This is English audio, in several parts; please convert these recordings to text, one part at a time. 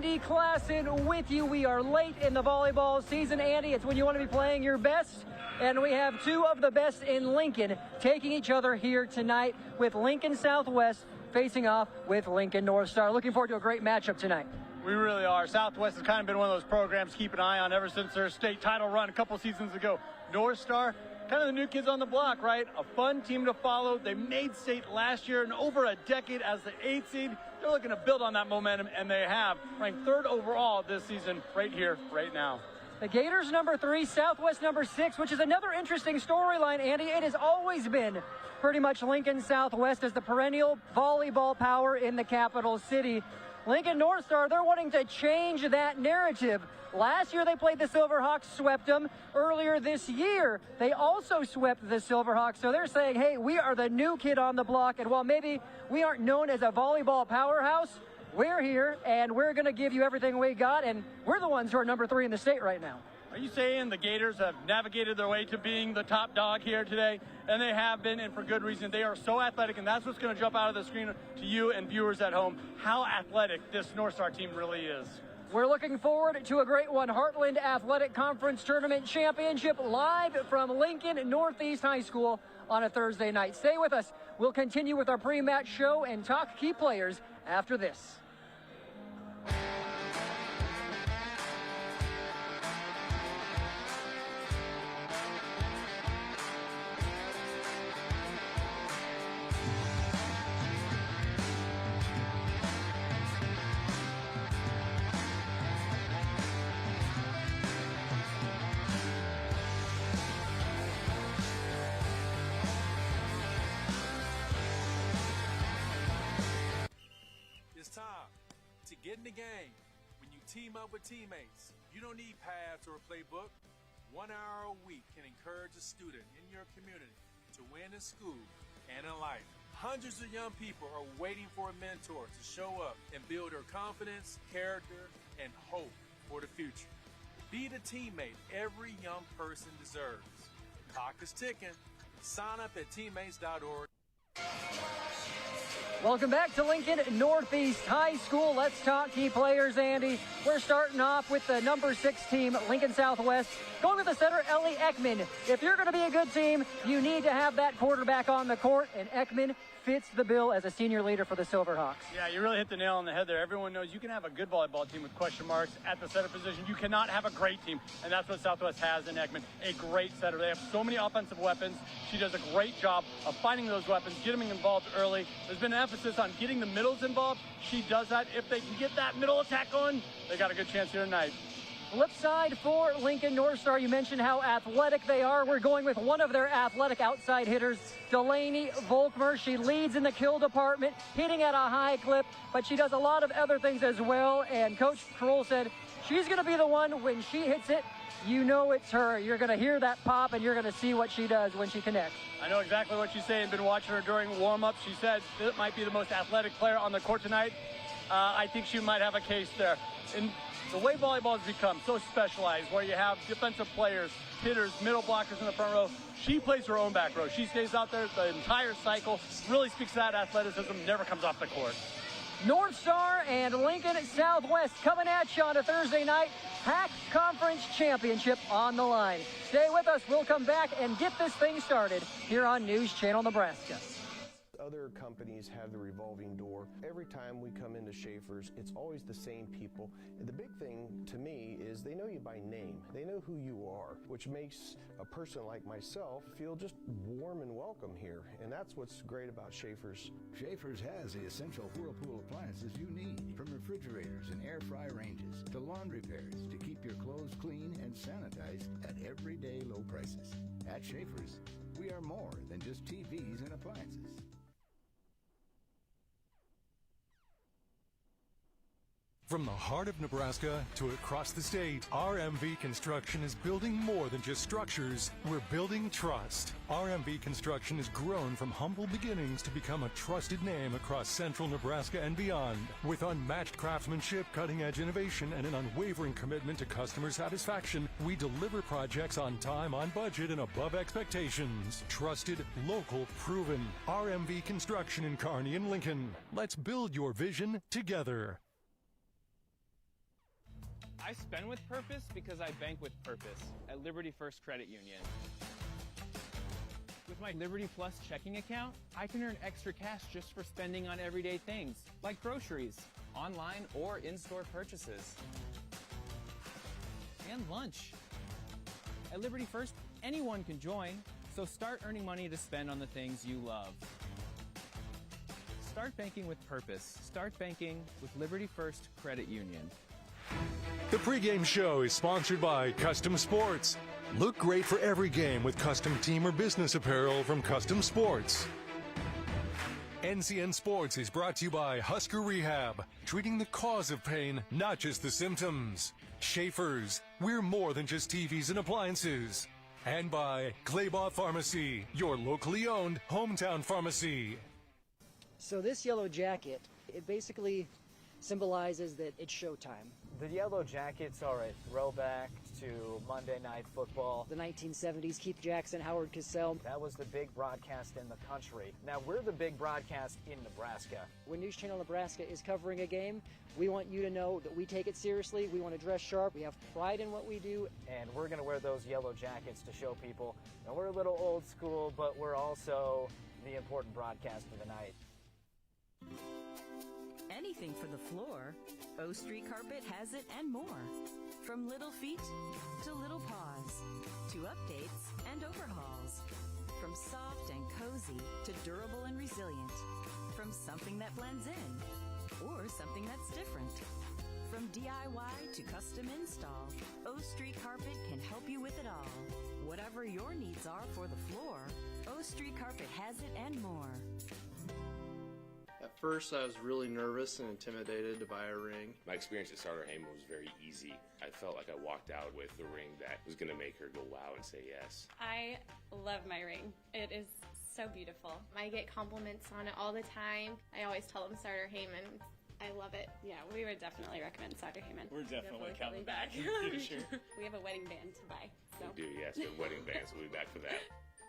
Andy Klassen with you. We are late in the volleyball season, Andy. It's when you want to be playing your best. And we have two of the best in Lincoln taking each other here tonight, with Lincoln Southwest facing off with Lincoln North Star. Looking forward to a great matchup tonight. We really are. Southwest has kind of been one of those programs to keep an eye on ever since their state title run a couple seasons ago. North Star, kind of the new kids on the block, right? A fun team to follow. They made state last year and over a decade as the 8th seed. They're looking to build on that momentum, and they have, ranked 3rd overall this season right here, right now. The Gators number 3, Southwest number 6, which is another interesting storyline, Andy. It has always been pretty much Lincoln Southwest as the perennial volleyball power in the capital city. Lincoln North Star, they're wanting to change that narrative. Last year they played the Silverhawks, swept them. Earlier this year, they also swept the Silverhawks. So they're saying, hey, we are the new kid on the block. And while maybe we aren't known as a volleyball powerhouse, we're here and we're going to give you everything we got. And we're the ones who are number 3 in the state right now. Are you saying the Gators have navigated their way to being the top dog here today? And they have been, and for good reason. They are so athletic, and that's what's going to jump out of the screen to you and viewers at home, how athletic this North Star team really is. We're looking forward to a great one. Heartland Athletic Conference Tournament Championship live from Lincoln Northeast High School on a Thursday night. Stay with us. We'll continue with our pre-match show and talk key players after this. Time to get in the game. When you team up with teammates, you don't need pads or a playbook. 1 hour a week can encourage a student in your community to win in school and in life. Hundreds of young people are waiting for a mentor to show up and build their confidence, character, and hope for the future. Be the teammate every young person deserves. Clock is ticking. Sign up at teammates.org. Welcome back to Lincoln Northeast High School. Let's talk key players, Andy. We're starting off with the number 6 team, Lincoln Southwest, going with the center, Ellie Ekman. If you're going to be a good team, you need to have that quarterback on the court, and Ekman fits the bill as a senior leader for the Silverhawks. Yeah, you really hit the nail on the head there. Everyone knows you can have a good volleyball team with question marks at the setter position. You cannot have a great team, and that's what Southwest has in Ekman, a great setter. They have so many offensive weapons. She does a great job of finding those weapons, getting them involved early. There's been an emphasis on getting the middles involved. She does that. If they can get that middle attack going, they got a good chance here tonight. Flip side for Lincoln North Star, you mentioned how athletic they are. We're going with one of their athletic outside hitters, Delainey Volkmer. She leads in the kill department, hitting at a high clip, but she does a lot of other things as well. And Coach Kroll said she's going to be the one when she hits it. You know it's her. You're going to hear that pop, and you're going to see what she does when she connects. I know exactly what she's saying. Been watching her during warm-up. She said it might be the most athletic player on the court tonight. I think she might have a case there. And the way volleyball has become so specialized, where you have defensive players, hitters, middle blockers in the front row, she plays her own back row. She stays out there the entire cycle, really speaks to that athleticism, never comes off the court. North Star and Lincoln Southwest coming at you on a Thursday night. HAC Conference Championship on the line. Stay with us. We'll come back and get this thing started here on News Channel Nebraska. Other companies have the revolving door. Every time we come into Schaefer's, it's always the same people. And the big thing to me is they know you by name. They know who you are, which makes a person like myself feel just warm and welcome here. And that's what's great about Schaefer's. Schaefer's has the essential Whirlpool appliances you need, from refrigerators and air fry ranges to laundry pairs to keep your clothes clean and sanitized at everyday low prices. At Schaefer's, we are more than just TVs and appliances. From the heart of Nebraska to across the state, RMV Construction is building more than just structures. We're building trust. RMV Construction has grown from humble beginnings to become a trusted name across central Nebraska and beyond. With unmatched craftsmanship, cutting-edge innovation, and an unwavering commitment to customer satisfaction, we deliver projects on time, on budget, and above expectations. Trusted, local, proven. RMV Construction in Kearney and Lincoln. Let's build your vision together. I spend with purpose because I bank with purpose at Liberty First Credit Union. With my Liberty Plus checking account, I can earn extra cash just for spending on everyday things, like groceries, online or in-store purchases, and lunch. At Liberty First, anyone can join, so start earning money to spend on the things you love. Start banking with purpose. Start banking with Liberty First Credit Union. The pregame show is sponsored by Custom Sports. Look great for every game with custom team or business apparel from Custom Sports. NCN Sports is brought to you by Husker Rehab, treating the cause of pain, not just the symptoms. Schaefer's, we're more than just TVs and appliances. And by Claybaugh Pharmacy, your locally owned hometown pharmacy. So this yellow jacket, it basically symbolizes that it's showtime. The Yellow Jackets are a throwback to Monday Night Football. The 1970s, Keith Jackson, Howard Cosell. That was the big broadcast in the country. Now we're the big broadcast in Nebraska. When News Channel Nebraska is covering a game, we want you to know that we take it seriously. We want to dress sharp. We have pride in what we do. And we're going to wear those yellow jackets to show people that we're a little old school, but we're also the important broadcast of the night. Anything for the floor, O Street Carpet has it and more. From little feet to little paws, to updates and overhauls. From soft and cozy to durable and resilient. From something that blends in or something that's different. From DIY to custom install, O Street Carpet can help you with it all. Whatever your needs are for the floor, O Street Carpet has it and more. At first, I was really nervous and intimidated to buy a ring. My experience at Starter Heyman was very easy. I felt like I walked out with the ring that was going to make her go wow and say yes. I love my ring. It is so beautiful. I get compliments on it all the time. I always tell them Starter Heyman. I love it. Yeah, we would definitely recommend Starter Heyman. We're definitely coming back. Sure. We have a wedding band to buy. So. We do, yes. We have wedding bands. We'll be back for that.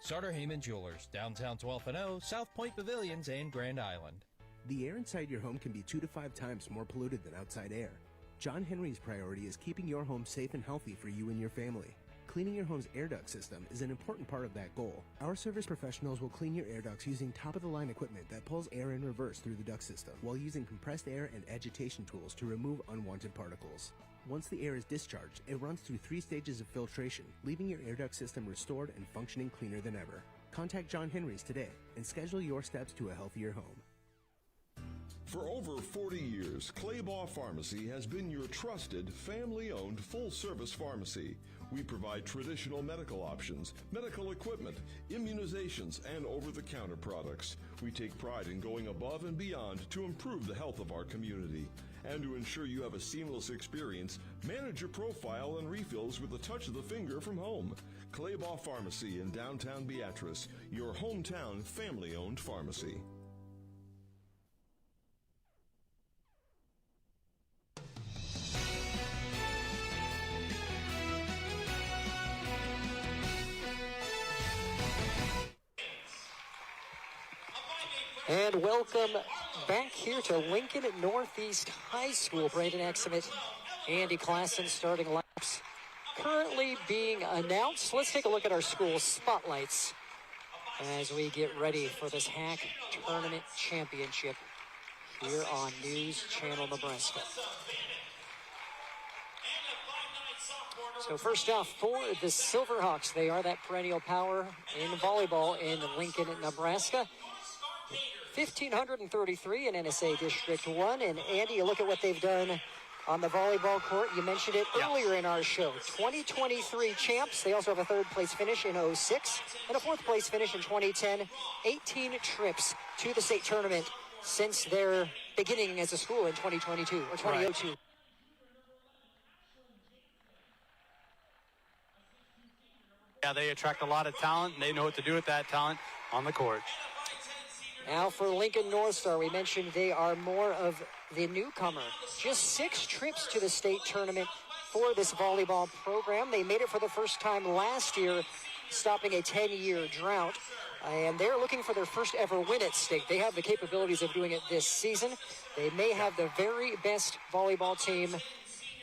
Starter Heyman Jewelers, downtown 12th and O, South Point Pavilions, and Grand Island. The air inside your home can be 2 to 5 times more polluted than outside air. John Henry's priority is keeping your home safe and healthy for you and your family. Cleaning your home's air duct system is an important part of that goal. Our service professionals will clean your air ducts using top-of-the-line equipment that pulls air in reverse through the duct system, while using compressed air and agitation tools to remove unwanted particles. Once the air is discharged, it runs through 3 stages of filtration, leaving your air duct system restored and functioning cleaner than ever. Contact John Henry's today and schedule your steps to a healthier home. For over 40 years, Claybaugh Pharmacy has been your trusted, family-owned, full-service pharmacy. We provide traditional medical options, medical equipment, immunizations, and over-the-counter products. We take pride in going above and beyond to improve the health of our community. And to ensure you have a seamless experience, manage your profile and refills with a touch of the finger from home. Claybaugh Pharmacy in downtown Beatrice, your hometown family-owned pharmacy. And welcome back here to Lincoln Northeast High School. Brandon Exumit, Andy Klassen starting laps currently being announced. Let's take a look at our school spotlights as we get ready for this HAC Tournament Championship here on News Channel Nebraska. So first off, for the Silverhawks, they are that perennial power in volleyball in Lincoln, Nebraska. 1,533 in NSA District 1. And Andy, you look at what they've done on the volleyball court. You mentioned it earlier in our show. 2023 champs. They also have a 3rd place finish in 06 and a 4th place finish in 2010. 18 trips to the state tournament since their beginning as a school in 2022 or 2002. Right. Yeah, they attract a lot of talent, and they know what to do with that talent on the court. Now for Lincoln North Star, we mentioned they are more of the newcomer. Just 6 trips to the state tournament for this volleyball program. They made it for the first time last year, stopping a 10-year drought. And they're looking for their first ever win at state. They have the capabilities of doing it this season. They may have the very best volleyball team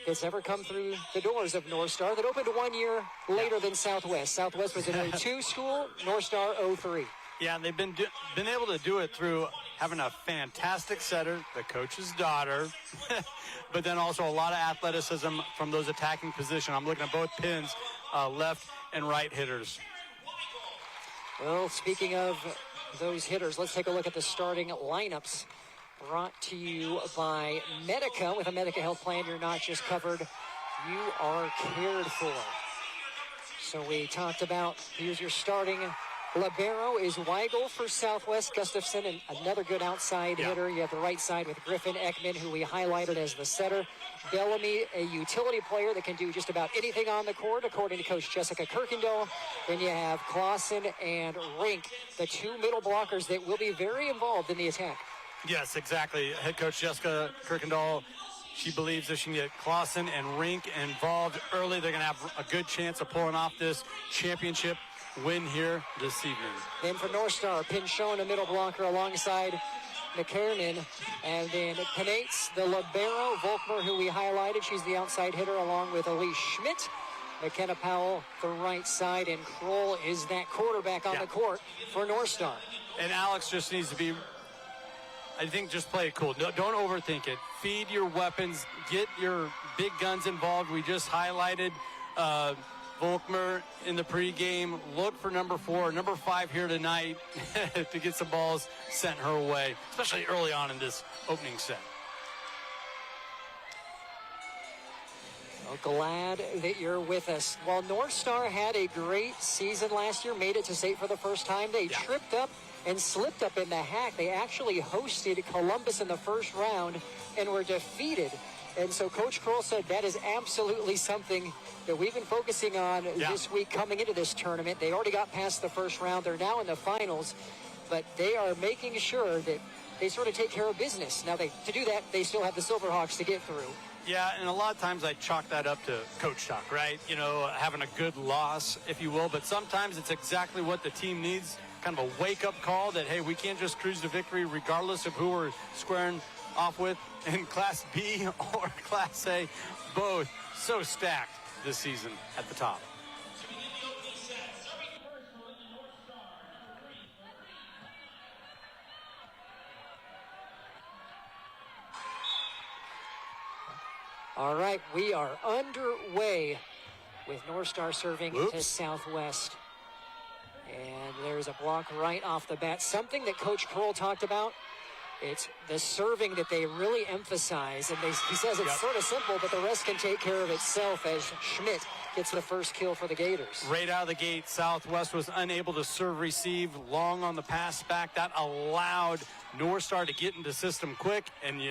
that's ever come through the doors of North Star that opened 1 year later than Southwest. Southwest was an 02 school, North Star 03. Yeah, and they've been able to do it through having a fantastic setter, the coach's daughter, but then also a lot of athleticism from those attacking position. I'm looking at both pins, left and right hitters. Well, speaking of those hitters, let's take a look at the starting lineups brought to you by Medica. With a Medica health plan, you're not just covered, you are cared for. So we talked about, here's your starting libero is Weigel for Southwest. Gustafson, and another good outside hitter. You have the right side with Griffin Ekman, who we highlighted as the setter. Bellamy, a utility player that can do just about anything on the court, according to Coach Jessica Kirkendall. Then you have Clausen and Rink, the two middle blockers that will be very involved in the attack. Yes, exactly. Head coach Jessica Kirkendall, she believes that she can get Clausen and Rink involved early. They're going to have a good chance of pulling off this championship win here this evening. Then for North Star, Pinchon, a middle blocker alongside McKernan. And then Penates, the libero. Volkmer, who we highlighted, she's the outside hitter, along with Elise Schmidt. McKenna Powell, the right side, and Kroll is that quarterback on the court for North Star. And Alex just needs to be, I think, just play it cool. Don't overthink it. Feed your weapons. Get your big guns involved. We just highlighted Volkmer in the pregame. Look for number 4, number 5 here tonight to get some balls sent her way, especially early on in this opening set. Well, glad that you're with us. While North Star had a great season last year, made it to state for the first time, they tripped up and slipped up in the hack. They actually hosted Columbus in the first round and were defeated. And so Coach Kroll said that is absolutely something that we've been focusing on this week coming into this tournament. They already got past the first round. They're now in the finals, but they are making sure that they sort of take care of business. Now, to do that, they still have the Silverhawks to get through. Yeah, and a lot of times I chalk that up to coach talk, right? You know, having a good loss, if you will, but sometimes it's exactly what the team needs, kind of a wake-up call that, hey, we can't just cruise to victory regardless of who we're squaring off with in Class B or Class A, both so stacked this season at the top. All right, we are underway with North Star serving to Southwest. And there's a block right off the bat. Something that Coach Kroll talked about, it's the serving that they really emphasize. And he says it's sort of simple, but the rest can take care of itself as Schmidt gets the first kill for the Gators. Right out of the gate, Southwest was unable to serve-receive long on the pass back. That allowed North Star to get into system quick. And,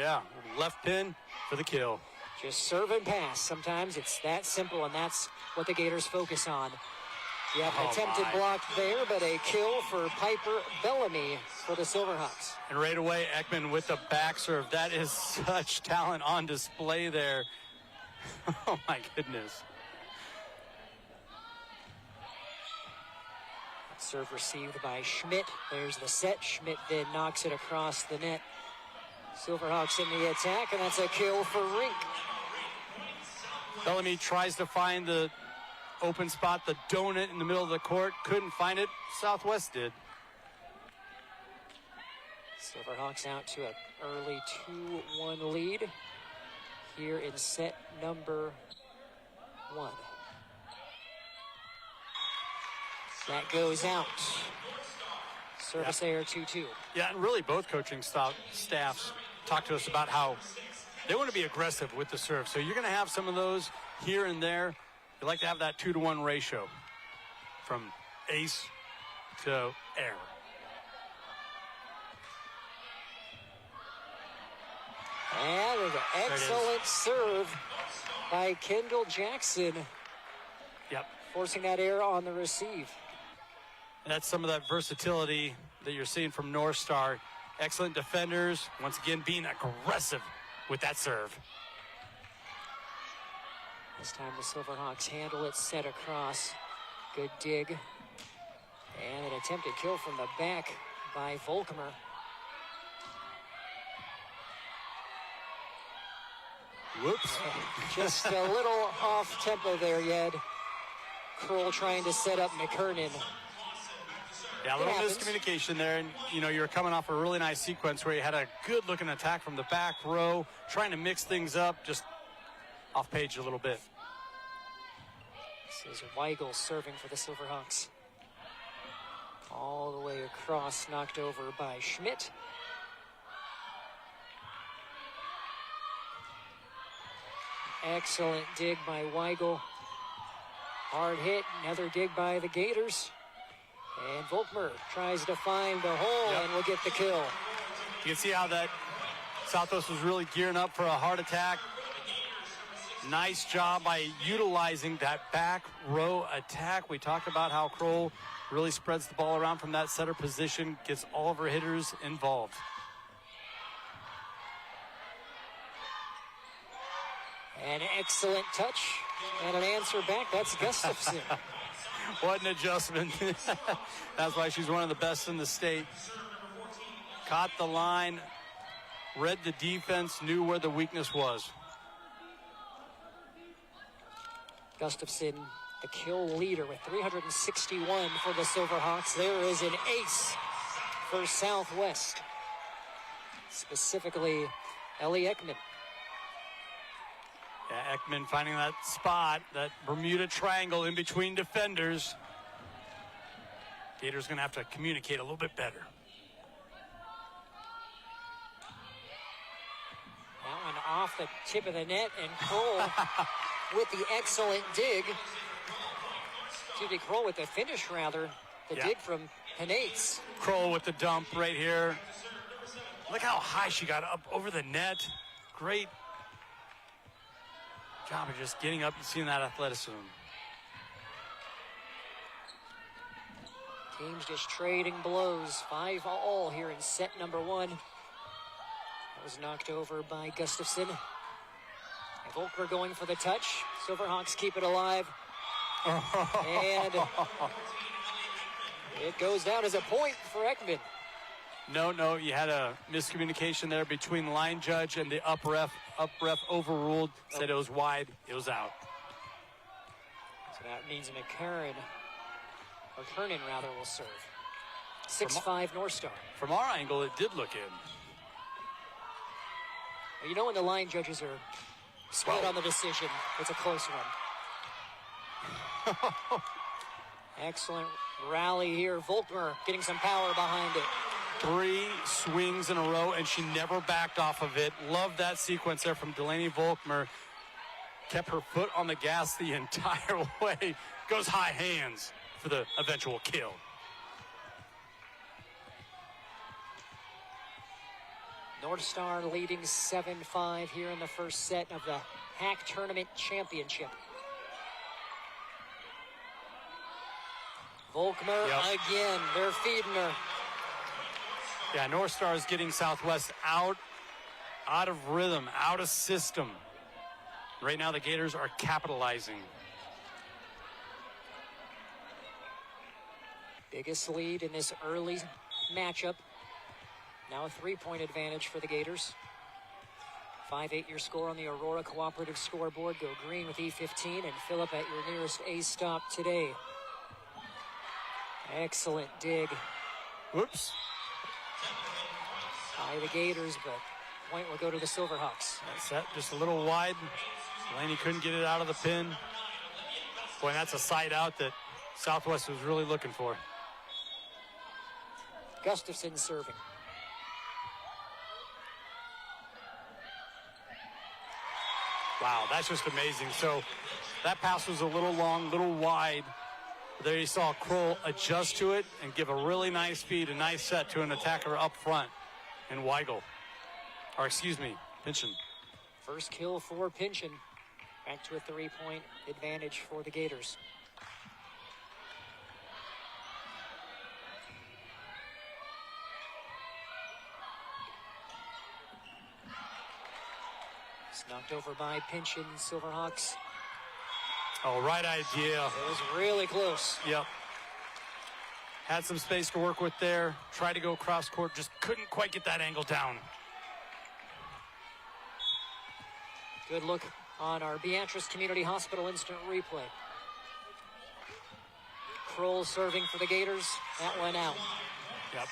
left pin for the kill. Just serve and pass. Sometimes it's that simple, and that's what the Gators focus on. You have an attempted block there, but a kill for Piper Bellamy for the Silverhawks. And right away, Ekman with the back serve. That is such talent on display there. Oh, my goodness. Serve received by Schmidt. There's the set. Schmidt then knocks it across the net. Silverhawks in the attack, and that's a kill for Rink. Bellamy tries to find the open spot, the donut in the middle of the court. Couldn't find it. Southwest did. Silverhawks out to an early 2-1 lead here in set number 1. That goes out. Service error 2-2. Yeah, and really both coaching staffs talk to us about how they want to be aggressive with the serve. So you're going to have some of those here and there. You like to have that 2-to-1 ratio from ace to air. And an excellent serve by Kendall Jackson. Yep. Forcing that error on the receive. And that's some of that versatility that you're seeing from North Star. Excellent defenders, once again being aggressive with that serve. This time the Silverhawks handle it, set across. Good dig. And an attempted kill from the back by Volkmer. Whoops. Just a little off tempo there, Yed. Kroll trying to set up McKernan. Yeah, a little miscommunication there. And, you know, you're coming off a really nice sequence where you had a good-looking attack from the back row, trying to mix things up, just off page a little bit. This is Weigel serving for the Silverhawks. All the way across, knocked over by Schmidt. Excellent dig by Weigel. Hard hit, another dig by the Gators. And Volkmer tries to find the hole and will get the kill. You can see how that Southwest was really gearing up for a hard attack. Nice job by utilizing that back row attack. We talked about how Kroll really spreads the ball around from that setter position, gets all of her hitters involved. An excellent touch and an answer back. That's Gustafson. What an adjustment. That's why she's one of the best in the state. Caught the line, read the defense, knew where the weakness was. Gustafson, the kill leader with 361 for the Silverhawks. There is an ace for Southwest. Specifically, Ellie Ekman. Yeah, Ekman finding that spot, that Bermuda triangle in between defenders. Gators going to have to communicate a little bit better. That one off the tip of the net, and Kroll with the excellent dig. Kroll with the finish, rather. The dig from Penates. Kroll with the dump right here. Look how high she got up over the net. Great job of just getting up and seeing that athleticism. Teams just trading blows. 5-all here in set number 1. That was knocked over by Gustafson. And Volkmer going for the touch. Silverhawks keep it alive. And it goes down as a point for Ekman. No, you had a miscommunication there between the line judge and the up ref. Up ref overruled, said it was wide, it was out. So that means McKernan will serve. 6'5" North Star. From our angle, it did look in. Well, you know when the line judges are split on the decision, it's a close one. Excellent rally here. Volkmer getting some power behind it. 3 swings in a row, and she never backed off of it. Love that sequence there from Delainey Volkmer. Kept her foot on the gas the entire way. Goes high hands for the eventual kill. North Star leading 7-5 here in the first set of the HAC Tournament Championship. Volkmer again. They're feeding her. Yeah, North Star is getting Southwest out of rhythm, out of system. Right now, the Gators are capitalizing. Biggest lead in this early matchup. Now a 3-point advantage for the Gators. 5-8 your score on the Aurora Cooperative scoreboard. Go green with E15 and fill up at your nearest A stop today. Excellent dig. Whoops. By the Gators, but point will go to the Silverhawks. That set just a little wide. Delainey couldn't get it out of the pin. Boy, that's a side out that Southwest was really looking for. Gustafson serving. Wow, that's just amazing. So that pass was a little long, little wide. There you saw Kroll adjust to it and give a really nice feed, a nice set to an attacker up front in Weigel. Or excuse me, Pynchon. First kill for Pynchon. Back to a 3-point advantage for the Gators. It's knocked over by Pynchon. Silverhawks. Oh, right idea. It was really close. Yep. Had some space to work with there. Tried to go cross court, just couldn't quite get that angle down. Good look on our Beatrice Community Hospital instant replay. Kroll serving for the Gators. That went out. Yep.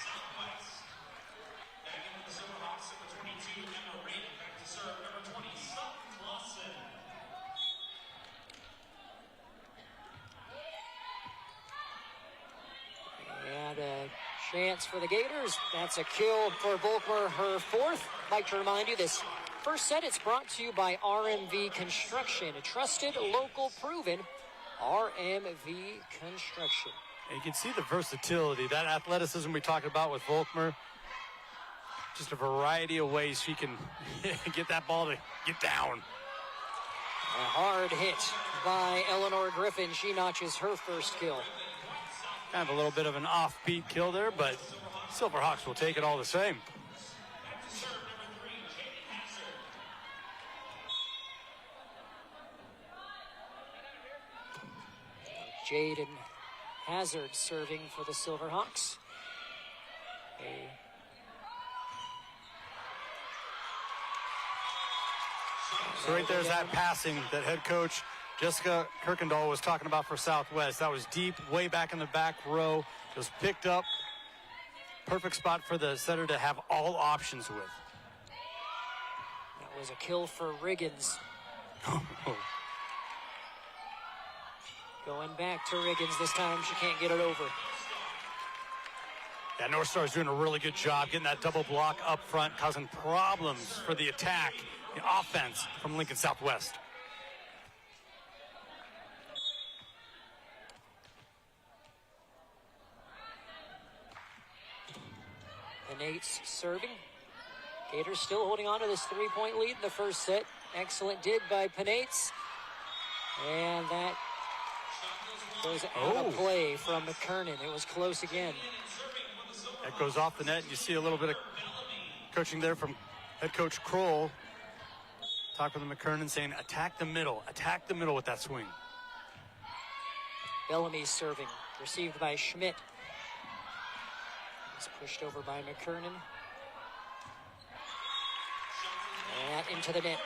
And a chance for the Gators. That's a kill for Volkmer, her fourth. I'd like to remind you this first set, it's brought to you by RMV Construction, a trusted, local, proven RMV Construction. And you can see the versatility, that athleticism we talked about with Volkmer. Just a variety of ways she can get that ball to get down. A hard hit by Eleanor Griffin. She notches her first kill. Kind of a little bit of an offbeat kill there, but Silverhawks will take it all the same. Jaden Hazard serving for the Silverhawks. So right there's that passing that head coach Jessica Kirkendall was talking about for Southwest. That was deep, way back in the back row. It was picked up. Perfect spot for the setter to have all options with. That was a kill for Riggins. Going back to Riggins this time. She can't get it over. Yeah, North Star is doing a really good job getting that double block up front, causing problems for the attack, the offense from Lincoln Southwest. Panates serving. Gators still holding on to this three-point lead in the first set. Excellent did by Panates. And that goes out of play from McKernan. It was close again. That goes off the net. You see a little bit of coaching there from head coach Kroll. Talking with McKernan saying, attack the middle with that swing. Bellamy serving, received by Schmidt. It's pushed over by McKernan. And into the net.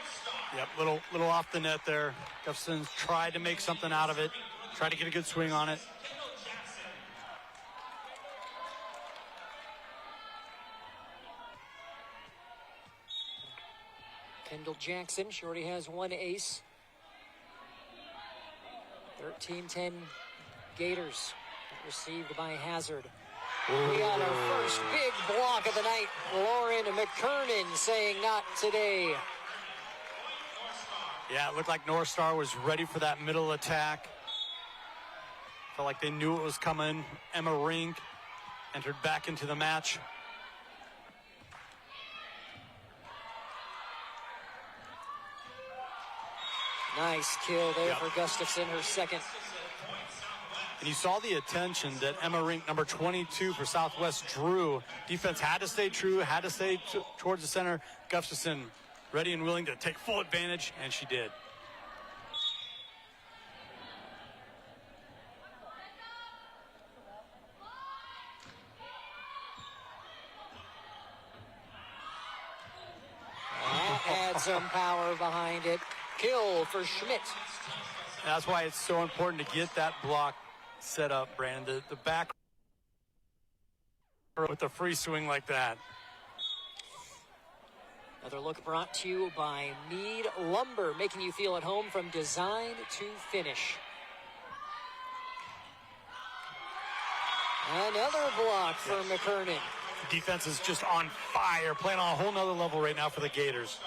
Yep, little off the net there. Gustafson tried to make something out of it. Tried to get a good swing on it. Kendall Jackson, she already has one ace. 13-10 Gators, received by Hazard. We got our first big block of the night. Lauren McKernan saying not today. Yeah, it looked like North Star was ready for that middle attack. Felt like they knew it was coming. Emma Rink entered back into the match. Nice kill there for Gustafson, her second. And you saw the attention that Emma Rink, number 22 for Southwest, drew. Defense had to stay true, had to stay towards the center. Gustafson ready and willing to take full advantage, and she did. Had some power behind it. Kill for Schmidt. That's why it's so important to get that block set up, Brandon. The back with a free swing like that. Another look brought to you by Mead Lumber, making you feel at home from design to finish. Another block for McKernan. Defense is just on fire, playing on a whole nother level right now for the Gators.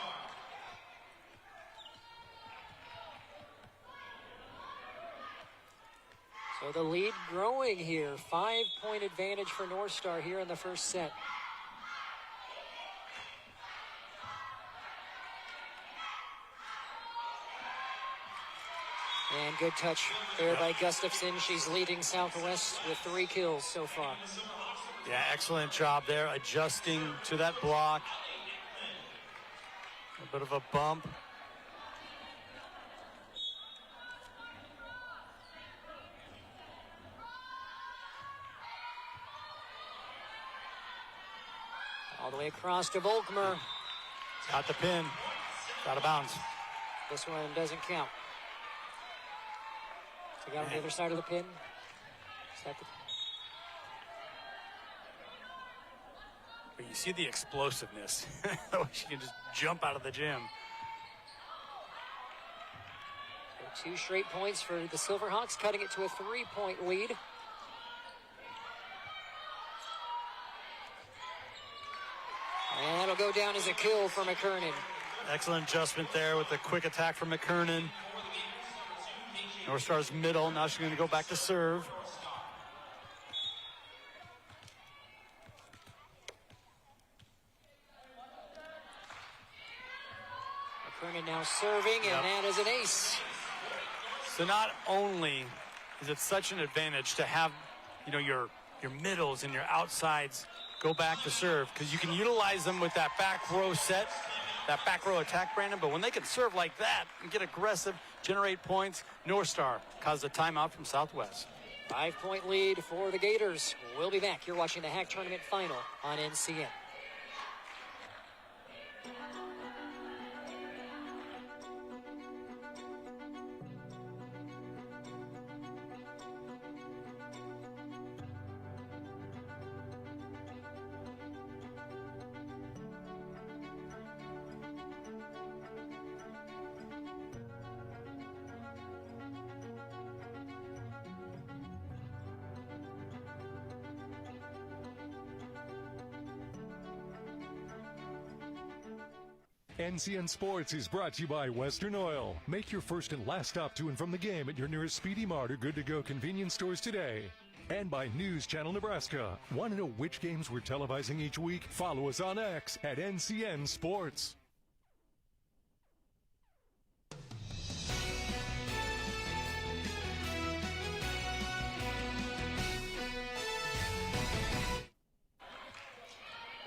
So the lead growing here. 5-point advantage for North Star here in the first set. And good touch there by Gustafson. She's leading Southwest with 3 kills so far. Yeah, excellent job there, adjusting to that block. A bit of a bump. All the way across to Volkmer. Got the pin. Out of bounds. This one doesn't count. So got on the other side of the pin. But you see the explosiveness. She can just jump out of the gym. So 2 straight points for the Silverhawks, cutting it to a 3-point lead. And that'll go down as a kill for McKernan. Excellent adjustment there with a quick attack from McKernan. North Star's middle. Now she's going to go back to serve. McKernan now serving, and that is an ace. So not only is it such an advantage to have, your middles and your outsides go back to serve, because you can utilize them with that back row set, that back row attack, Brandon, but when they can serve like that and get aggressive, generate points, North Star caused a timeout from Southwest. 5-point lead for the Gators. We'll be back. You're watching the HAC Tournament Final on NCN. NCN Sports is brought to you by Western Oil. Make your first and last stop to and from the game at your nearest Speedy Mart or Good to Go convenience stores today. And by News Channel Nebraska. Want to know which games we're televising each week? Follow us on X at NCN Sports.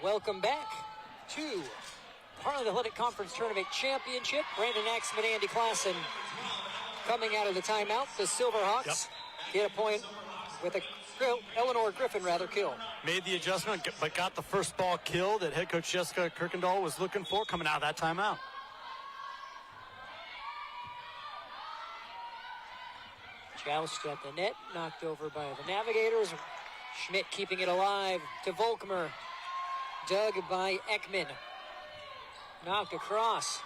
Welcome back to Heartland Athletic Conference Tournament Championship. Brandon Axman, Andy Klassen coming out of the timeout. The Silverhawks get a point with a Eleanor Griffin kill. Made the adjustment, but got the first ball kill that head coach Jessica Kirkendall was looking for coming out of that timeout. Joust at the net, knocked over by the Navigators. Schmidt keeping it alive to Volkmer. Dug by Ekman. Knocked across.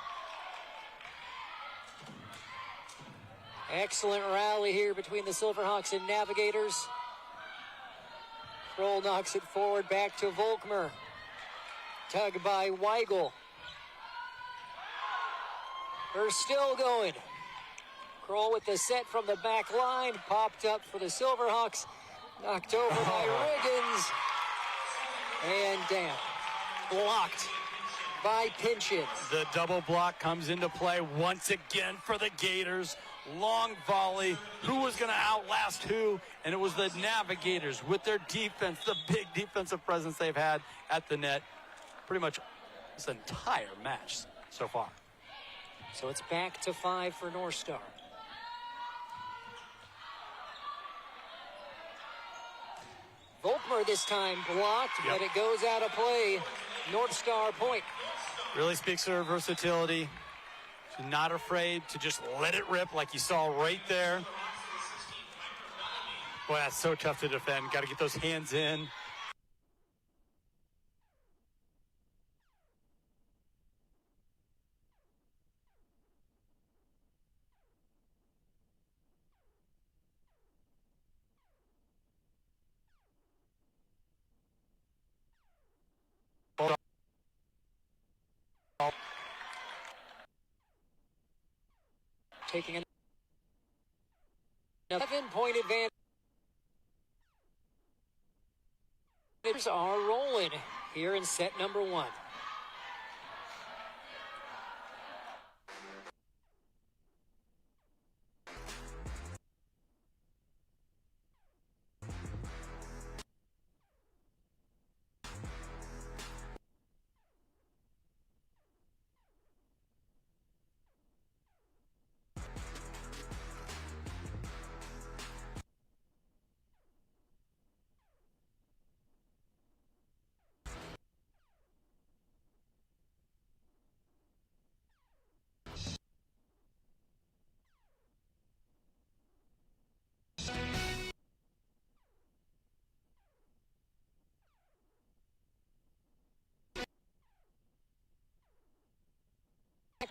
Excellent rally here between the Silverhawks and Navigators. Kroll knocks it forward back to Volkmer. Tug by Weigel. They're still going. Kroll with the set from the back line. Popped up for the Silverhawks. Knocked over by Riggins. And down. Blocked by Pinchin. The double block comes into play once again for the Gators. Long volley. Who was going to outlast who? And it was the Navigators with their defense, the big defensive presence they've had at the net. Pretty much this entire match so far. So it's back to 5 for North Star. Volkmer this time blocked, but it goes out of play. North Star point. Really speaks to her versatility. She's not afraid to just let it rip like you saw right there. Boy, that's so tough to defend. Got to get those hands in. Taking a 7-point advantage. Are rolling here in set number 1.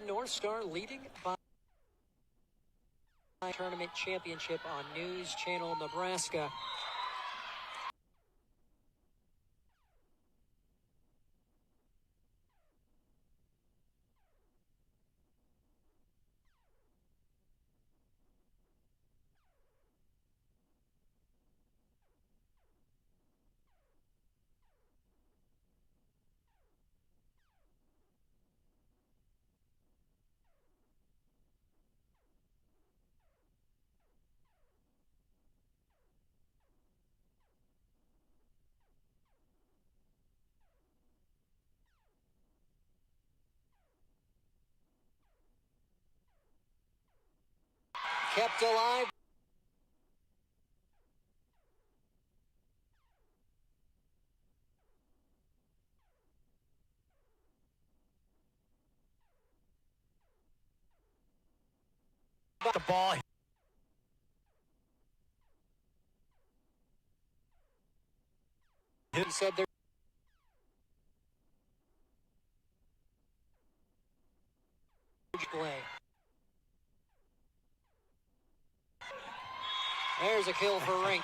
North Star leading by tournament championship on News Channel Nebraska. Kept alive. The ball. He said there. Play. There's a kill for Rink.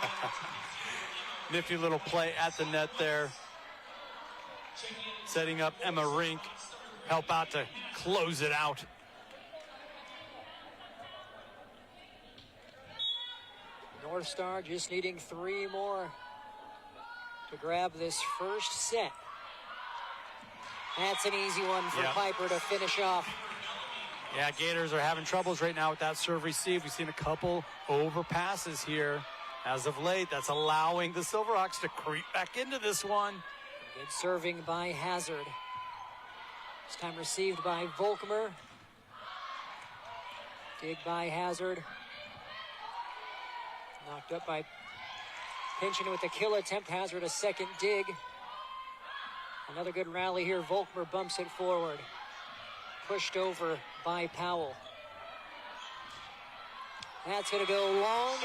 Nifty little play at the net there. Setting up Emma Rink. Help out to close it out. North Star just needing 3 more to grab this first set. That's an easy one for Piper to finish off. Yeah, Gators are having troubles right now with that serve receive. We've seen a couple overpasses here as of late. That's allowing the Silverhawks to creep back into this one. Good serving by Hazard. This time received by Volkmer. Dig by Hazard. Knocked up by Pinching with the kill attempt. Hazard a second dig. Another good rally here. Volkmer bumps it forward. Pushed over by Powell. That's going to go long.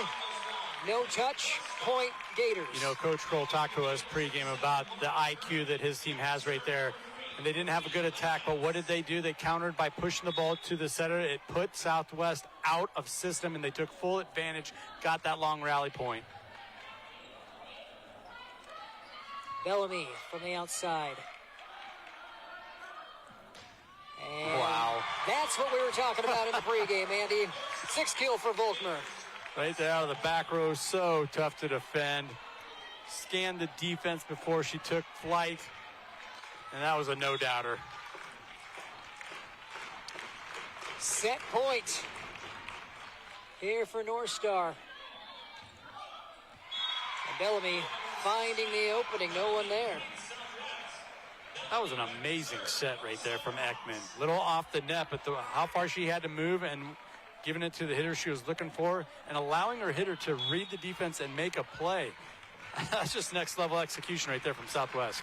No touch. Point Gators. You know, Coach Kroll talked to us pregame about the IQ that his team has right there. And they didn't have a good attack, but what did they do? They countered by pushing the ball to the center. It put Southwest out of system, and they took full advantage, got that long rally point. Bellamy from the outside. And wow. That's what we were talking about in the pregame, Andy. 6 kill for Volkmer. Right there out of the back row, so tough to defend. Scanned the defense before she took flight, and that was a no-doubter. Set point here for North Star. And Bellamy finding the opening, no one there. That was an amazing set right there from Ekman. Little off the net, but how far she had to move and giving it to the hitter she was looking for and allowing her hitter to read the defense and make a play. That's just next level execution right there from Southwest.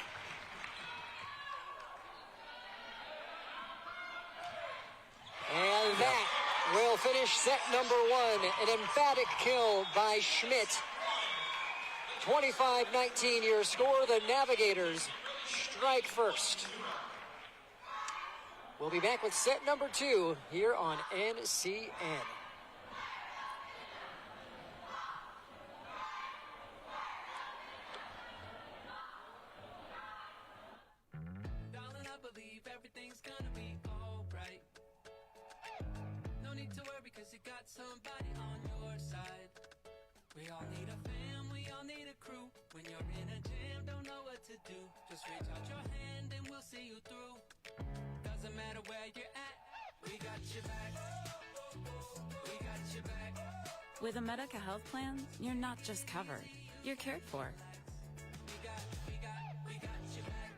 And that will finish set number 1. An emphatic kill by Schmidt. 25-19 your score. The Navigators strike first. We'll be back with set number 2 here on NCN. Darling, I believe everything's gonna be alright. No need to worry because you got somebody on your side. We all need a fam, we all need a crew. When you're in a jam, don't know what to do. Just reach out your hand and we'll see you through. Doesn't matter where you're at, we got your back. We got your back. With a Medica health plan, you're not just covered, you're cared for. We got your back.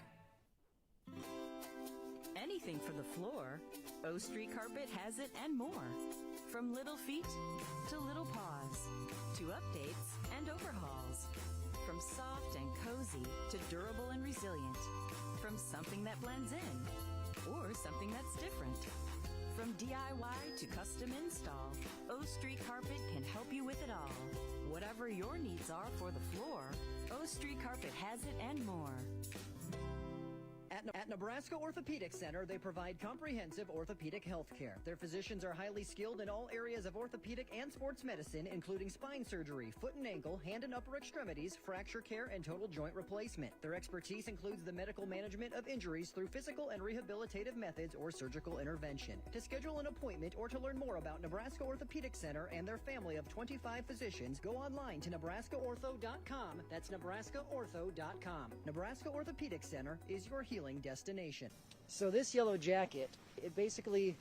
Anything for the floor, O Street Carpet has it and more. From little feet to little paws, to updates and overhauls. From soft and cozy to durable and resilient. From something that blends in or something that's different. From DIY to custom install, O Street Carpet can help you with it all. Whatever your needs are for the floor, O Street Carpet has it and more. At At Nebraska Orthopedic Center, they provide comprehensive orthopedic health care. Their physicians are highly skilled in all areas of orthopedic and sports medicine, including spine surgery, foot and ankle, hand and upper extremities, fracture care, and total joint replacement. Their expertise includes the medical management of injuries through physical and rehabilitative methods or surgical intervention. To schedule an appointment or to learn more about Nebraska Orthopedic Center and their family of 25 physicians, go online to nebraskaortho.com. That's nebraskaortho.com. Nebraska Orthopedic Center is your healing destination. So this yellow jacket, it basically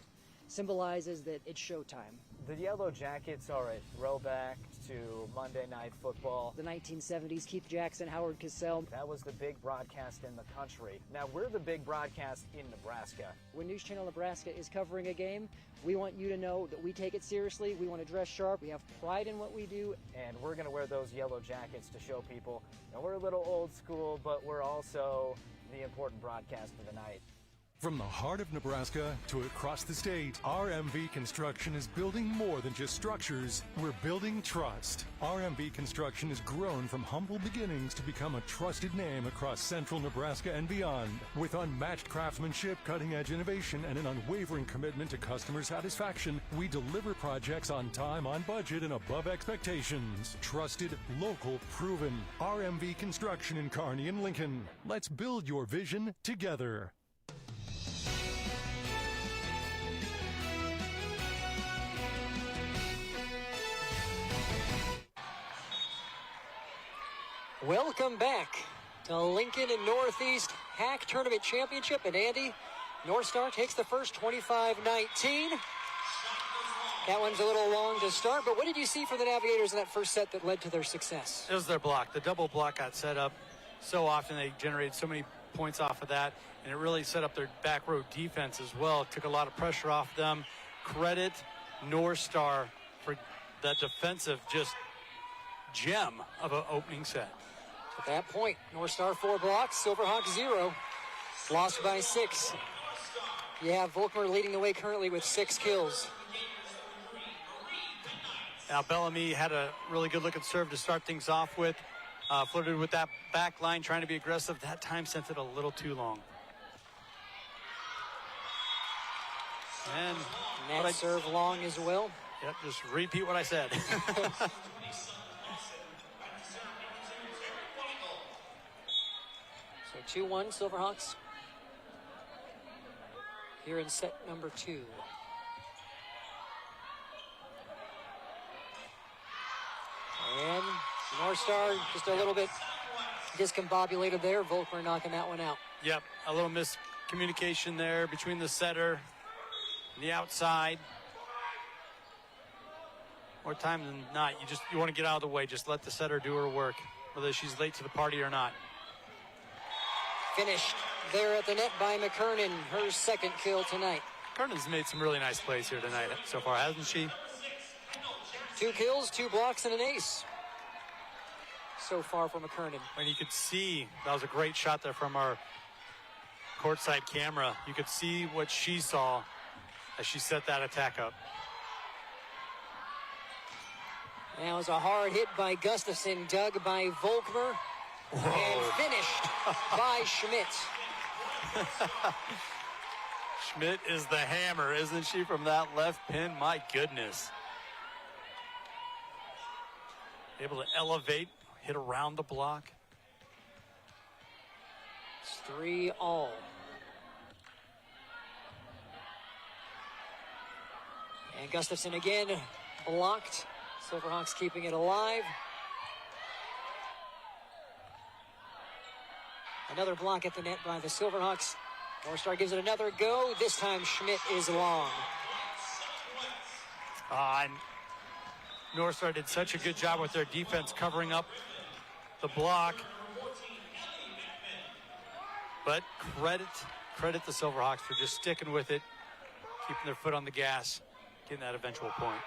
symbolizes that it's showtime. The Yellow Jackets are a throwback to Monday Night Football. The 1970s, Keith Jackson, Howard Cosell. That was the big broadcast in the country. Now we're the big broadcast in Nebraska. When News Channel Nebraska is covering a game, we want you to know that we take it seriously. We want to dress sharp. We have pride in what we do. And we're going to wear those yellow jackets to show people, we're a little old school, but we're also the important broadcast of the night. From the heart of Nebraska to across the state, RMV Construction is building more than just structures. We're building trust. RMV Construction has grown from humble beginnings to become a trusted name across central Nebraska and beyond. With unmatched craftsmanship, cutting-edge innovation, and an unwavering commitment to customer satisfaction, we deliver projects on time, on budget, and above expectations. Trusted, local, proven. RMV Construction in Kearney and Lincoln. Let's build your vision together. Welcome back to Lincoln and Northeast Hack Tournament Championship. And Andy, North Star takes the first 25-19. That one's a little long to start, but what did you see from the Navigators in that first set that led to their success? It was their block. The double block got set up so often. They generated so many points off of that, and it really set up their back row defense as well. It took a lot of pressure off them. Credit North Star for that defensive just gem of an opening set. At that point, North Star 4 blocks, Silverhawks 0. Lost by 6. You have Volkmer leading the way currently with 6 kills. Now Bellamy had a really good looking serve to start things off with. Flirted with that back line, trying to be aggressive. That time sent it a little too long. And that serve long as well. Yep, just repeat what I said. So 2-1 Silverhawks here in set number 2. And North Star just a little bit discombobulated there. Volkmer knocking that one out. Yep, a little miscommunication there between the setter and the outside. More time than not, you want to get out of the way. Just let the setter do her work, whether she's late to the party or not. Finished there at the net by McKernan, her second kill tonight. McKernan's made some really nice plays here tonight so far, hasn't she? 2 kills, 2 blocks, and an ace so far from McKernan. And you could see, that was a great shot there from our courtside camera. You could see what she saw as she set that attack up. That was a hard hit by Gustafson, dug by Volkmer. Whoa. And finished by Schmidt. Schmidt is the hammer, isn't she, from that left pin? My goodness. Able to elevate, hit around the block. It's 3-all. And Gustafson again blocked. Silverhawks keeping it alive. Another block at the net by the Silverhawks. North Star gives it another go. This time Schmidt is long. And North Star did such a good job with their defense covering up the block. But credit the Silverhawks for just sticking with it, keeping their foot on the gas, getting that eventual point.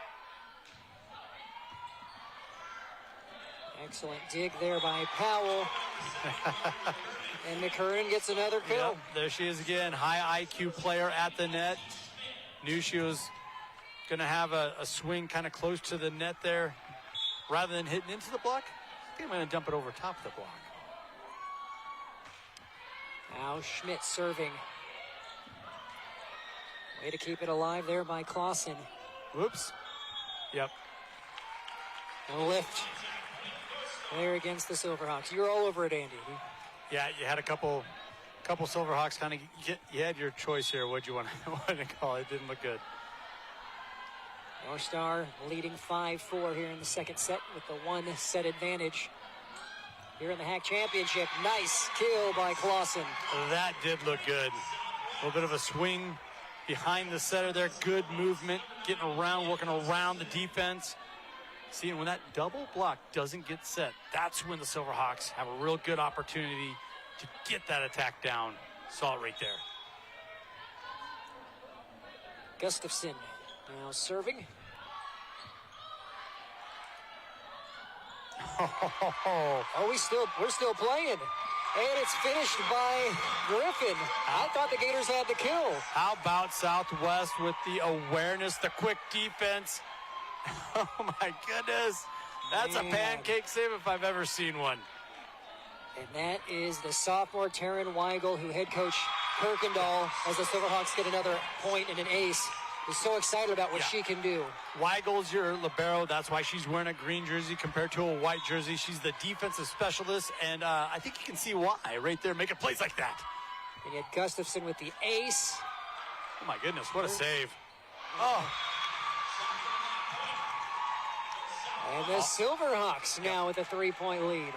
Excellent dig there by Powell. And McKernan gets another kill. Yep, there she is again. High IQ player at the net. Knew she was going to have a swing kind of close to the net there. Rather than hitting into the block, I think I'm going to dump it over top of the block. Now Schmidt serving. Way to keep it alive there by Clausen. Whoops. Yep. And lift there against the Silverhawks. You're all over it, Andy. Yeah, you had a couple Silverhawks kind of you had your choice here. What'd you want to call it? It didn't look good. North Star leading 5-4 here in the second set with the 1-set advantage. Here in the Hack Championship, nice kill by Clausen. That did look good. A little bit of a swing behind the setter there. Good movement, getting around, working around the defense. See, when that double block doesn't get set, that's when the Silverhawks have a real good opportunity to get that attack down. Saw it right there. Gustafson now serving. Oh, we're still playing. And it's finished by Griffin. I thought the Gators had the kill. How about Southwest with the awareness, the quick defense? Oh, my goodness. That's a pancake save if I've ever seen one. And that is the sophomore Taryn Weigel, who head coach Kirkendall, as the Silverhawks get another point and an ace, is so excited about what she can do. Weigel's your libero. That's why she's wearing a green jersey compared to a white jersey. She's the defensive specialist, and I think you can see why right there, making plays like that. And yet Gustafson with the ace. Oh, my goodness, what a save. Oh. And the Silverhawks now with a 3-point lead.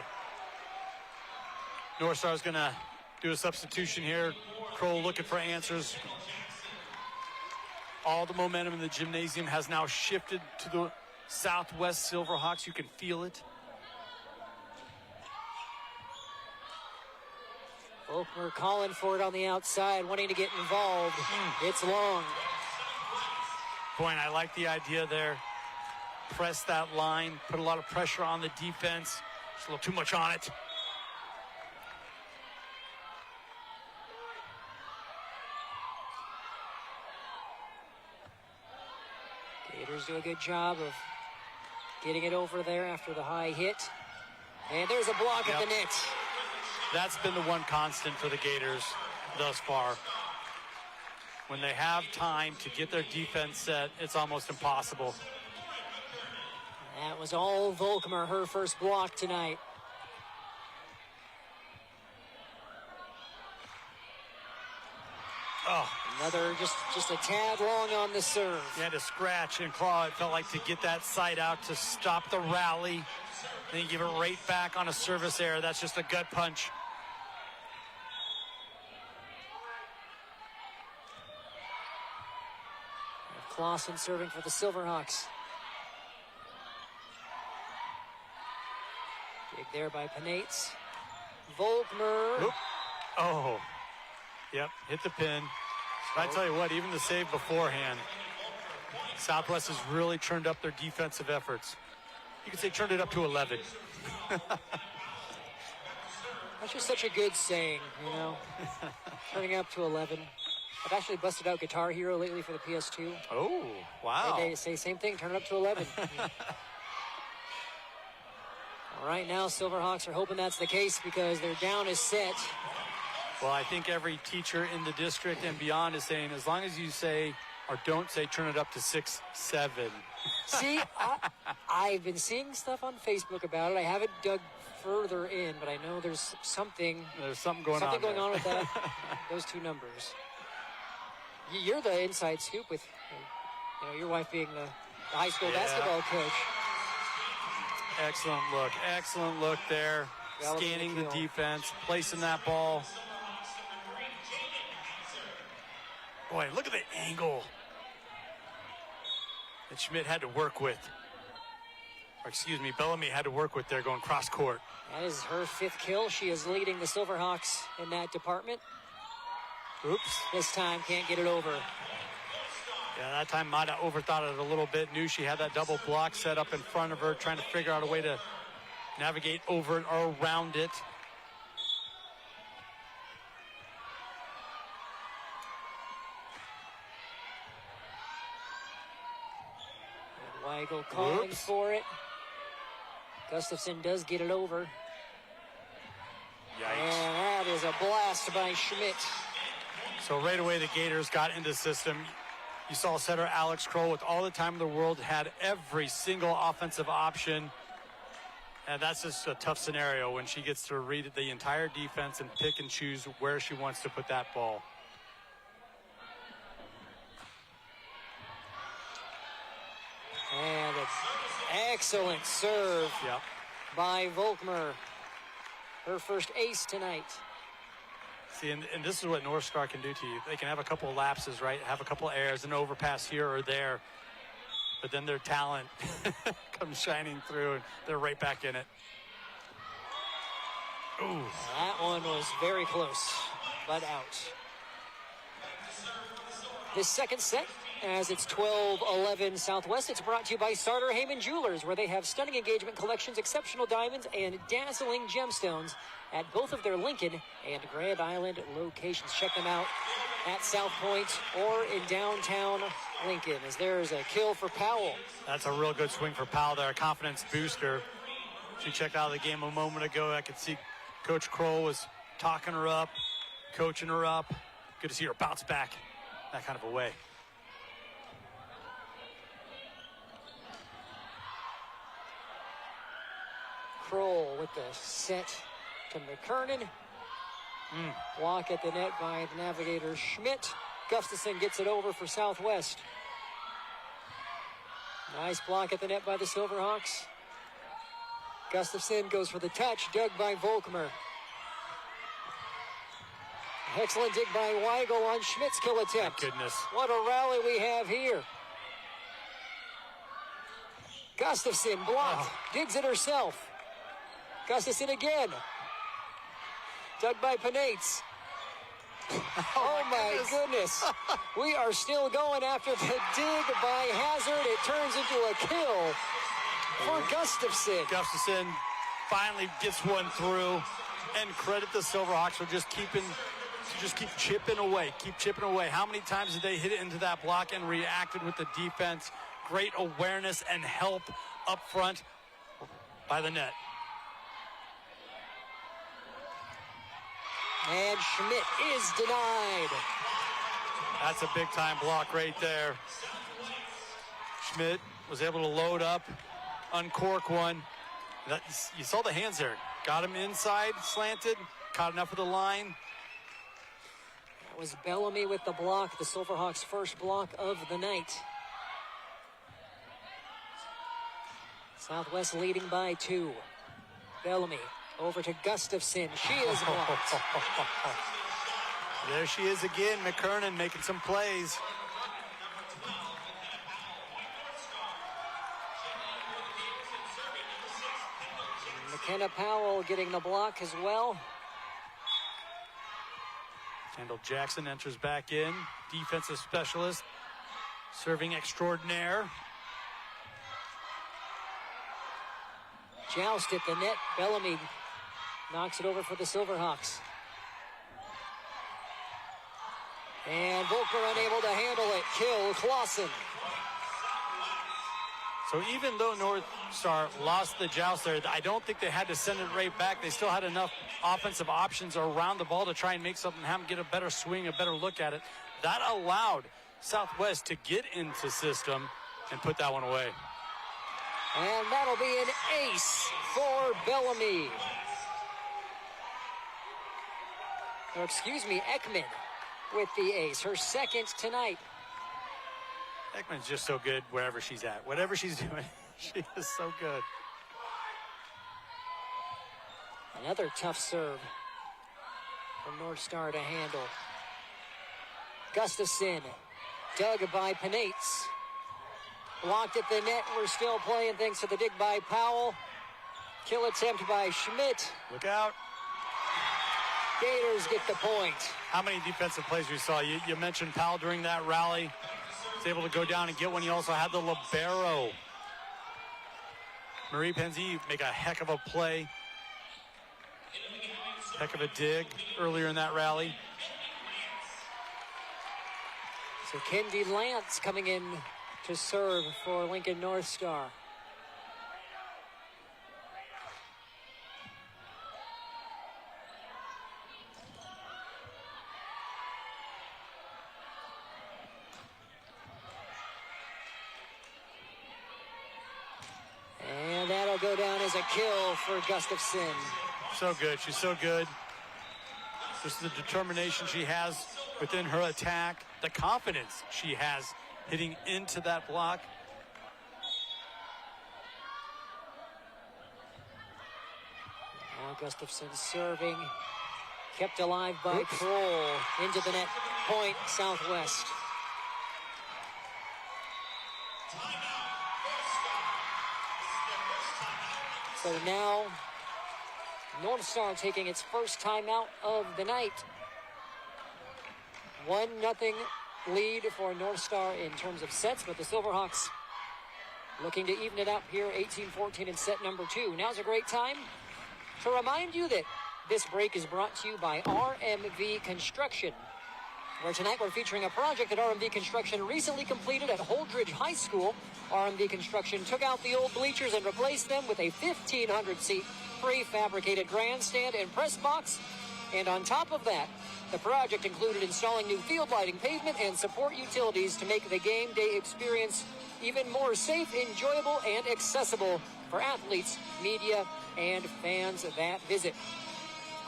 North Star's going to do a substitution here. Kroll looking for answers. All the momentum in the gymnasium has now shifted to the Southwest Silverhawks. You can feel it. Volkmer calling for it on the outside, wanting to get involved. It's long. Boy, and I like the idea there. Press that line, put a lot of pressure on the defense. Just a little too much on it. Gators do a good job of getting it over there after the high hit. And there's a block at the net. That's been the one constant for the Gators thus far. When they have time to get their defense set, it's almost impossible. That was all Volkmer, her first block tonight. Oh. Another just a tad long on the serve. You had to scratch and claw, it felt like, to get that side out to stop the rally. Then you give it right back on a service error. That's just a gut punch. Clausen serving for the Silverhawks. Big there by Penates. Volkmer. Oop. Oh. Yep, hit the pin. But I tell you what, even the save beforehand, Southwest has really turned up their defensive efforts. You could say turned it up to 11. That's just such a good saying, you know. Turning up to 11. I've actually busted out Guitar Hero lately for the PS2. Oh, wow. They say same thing, turn it up to 11. All right, now Silverhawks are hoping that's the case because their down is set. Well, I think every teacher in the district and beyond is saying, as long as you say or don't say turn it up to 6-7. See, I've been seeing stuff on Facebook about it. I haven't dug further in, but I know there's something. There's something going on. Something going on with that. Those two numbers. You're the inside scoop with, you know, your wife being the high school basketball coach. Excellent look there. Scanning the defense, placing that ball. Boy, look at the angle that Schmidt had to work with. Or excuse me, Bellamy had to work with there going cross court. That is her 5th kill. She is leading the Silverhawks in that department. Oops. This time can't get it over. Yeah, that time might have overthought it a little bit. Knew she had that double block set up in front of her, trying to figure out a way to navigate over it or around it. And Weigel calling for it. Gustafson does get it over. Yikes. And that is a blast by Schmidt. So right away, the Gators got into the system. You saw setter Alex Kroll with all the time in the world, had every single offensive option. And that's just a tough scenario when she gets to read the entire defense and pick and choose where she wants to put that ball. And an excellent serve by Volkmer. Her first ace tonight. See, and this is what North Star can do to you. They can have a couple of lapses, right? Have a couple of errors, an overpass here or there. But then their talent comes shining through, and they're right back in it. Ooh. That one was very close, but out. This second set, as it's 12-11 Southwest, it's brought to you by Sartor Heyman Jewelers, where they have stunning engagement collections, exceptional diamonds, and dazzling gemstones at both of their Lincoln and Grand Island locations. Check them out at South Point or in downtown Lincoln, as there's a kill for Powell. That's a real good swing for Powell there, a confidence booster. She checked out of the game a moment ago. I could see Coach Kroll was talking her up, coaching her up. Good to see her bounce back that kind of a way. Kroll with the set to McKernan. Block at the net by the Navigators Schmidt. Gustafson gets it over for Southwest. Nice block at the net by the Silverhawks. Gustafson goes for the touch, dug by Volkmer. Excellent dig by Weigel on Schmidt's kill attempt. My goodness. What a rally we have here. Gustafson blocked, digs it herself. Gustafson again. Dug by Penates. Oh my goodness. We are still going after the dig by Hazard. It turns into a kill for Gustafson. Gustafson finally gets one through, and credit the Silverhawks for just keep chipping away, How many times did they hit it into that block and reacted with the defense? Great awareness and help up front by the net. And Schmidt is denied. That's a big time block right there. Schmidt was able to load up, uncork one. You saw the hands there. Got him inside, slanted, caught enough of the line. That was Bellamy with the block, the Silverhawks' first block of the night. Southwest leading by 2. Bellamy over to Gustafson. She is blocked. There she is again, McKernan making some plays. McKenna Powell getting the block as well. Kendall Jackson enters back in, defensive specialist, serving extraordinaire. Joust at the net. Bellamy knocks it over for the Silverhawks. And Volkmer unable to handle it. Kill Clausen. So even though North Star lost the joust there, I don't think they had to send it right back. They still had enough offensive options around the ball to try and make something happen, get a better swing, a better look at it. That allowed Southwest to get into system and put that one away. And that'll be an ace for Bellamy. Or excuse me, Ekman with the ace. Her second tonight. Ekman's just so good wherever she's at. Whatever she's doing, she is so good. Another tough serve from North Star to handle. Gustafson, dug by Penates. Blocked at the net. We're still playing thanks to the dig by Powell. Kill attempt by Schmidt. Look out. Gators get the point. How many defensive plays we saw? You mentioned Powell during that rally. Was able to go down and get one. He also had the libero. Marie Penzi make a heck of a play. Heck of a dig earlier in that rally. So Kendi Lance coming in to serve for Lincoln North Star. That'll go down as a kill for Gustafson. So good. She's so good. Just the determination she has within her attack, the confidence she has hitting into that block. Now Gustafson serving, kept alive by Kroll, into the net, point Southwest. So now North Star taking its first timeout of the night. 1-0 lead for North Star in terms of sets, but the Silverhawks looking to even it up here, 18-14 in set number 2. Now's a great time to remind you that this break is brought to you by RMV Construction, where tonight we're featuring a project that RMV Construction recently completed at Holdridge High School. RMV Construction took out the old bleachers and replaced them with a 1,500-seat prefabricated grandstand and press box. And on top of that, the project included installing new field lighting, pavement, and support utilities to make the game day experience even more safe, enjoyable, and accessible for athletes, media, and fans that visit.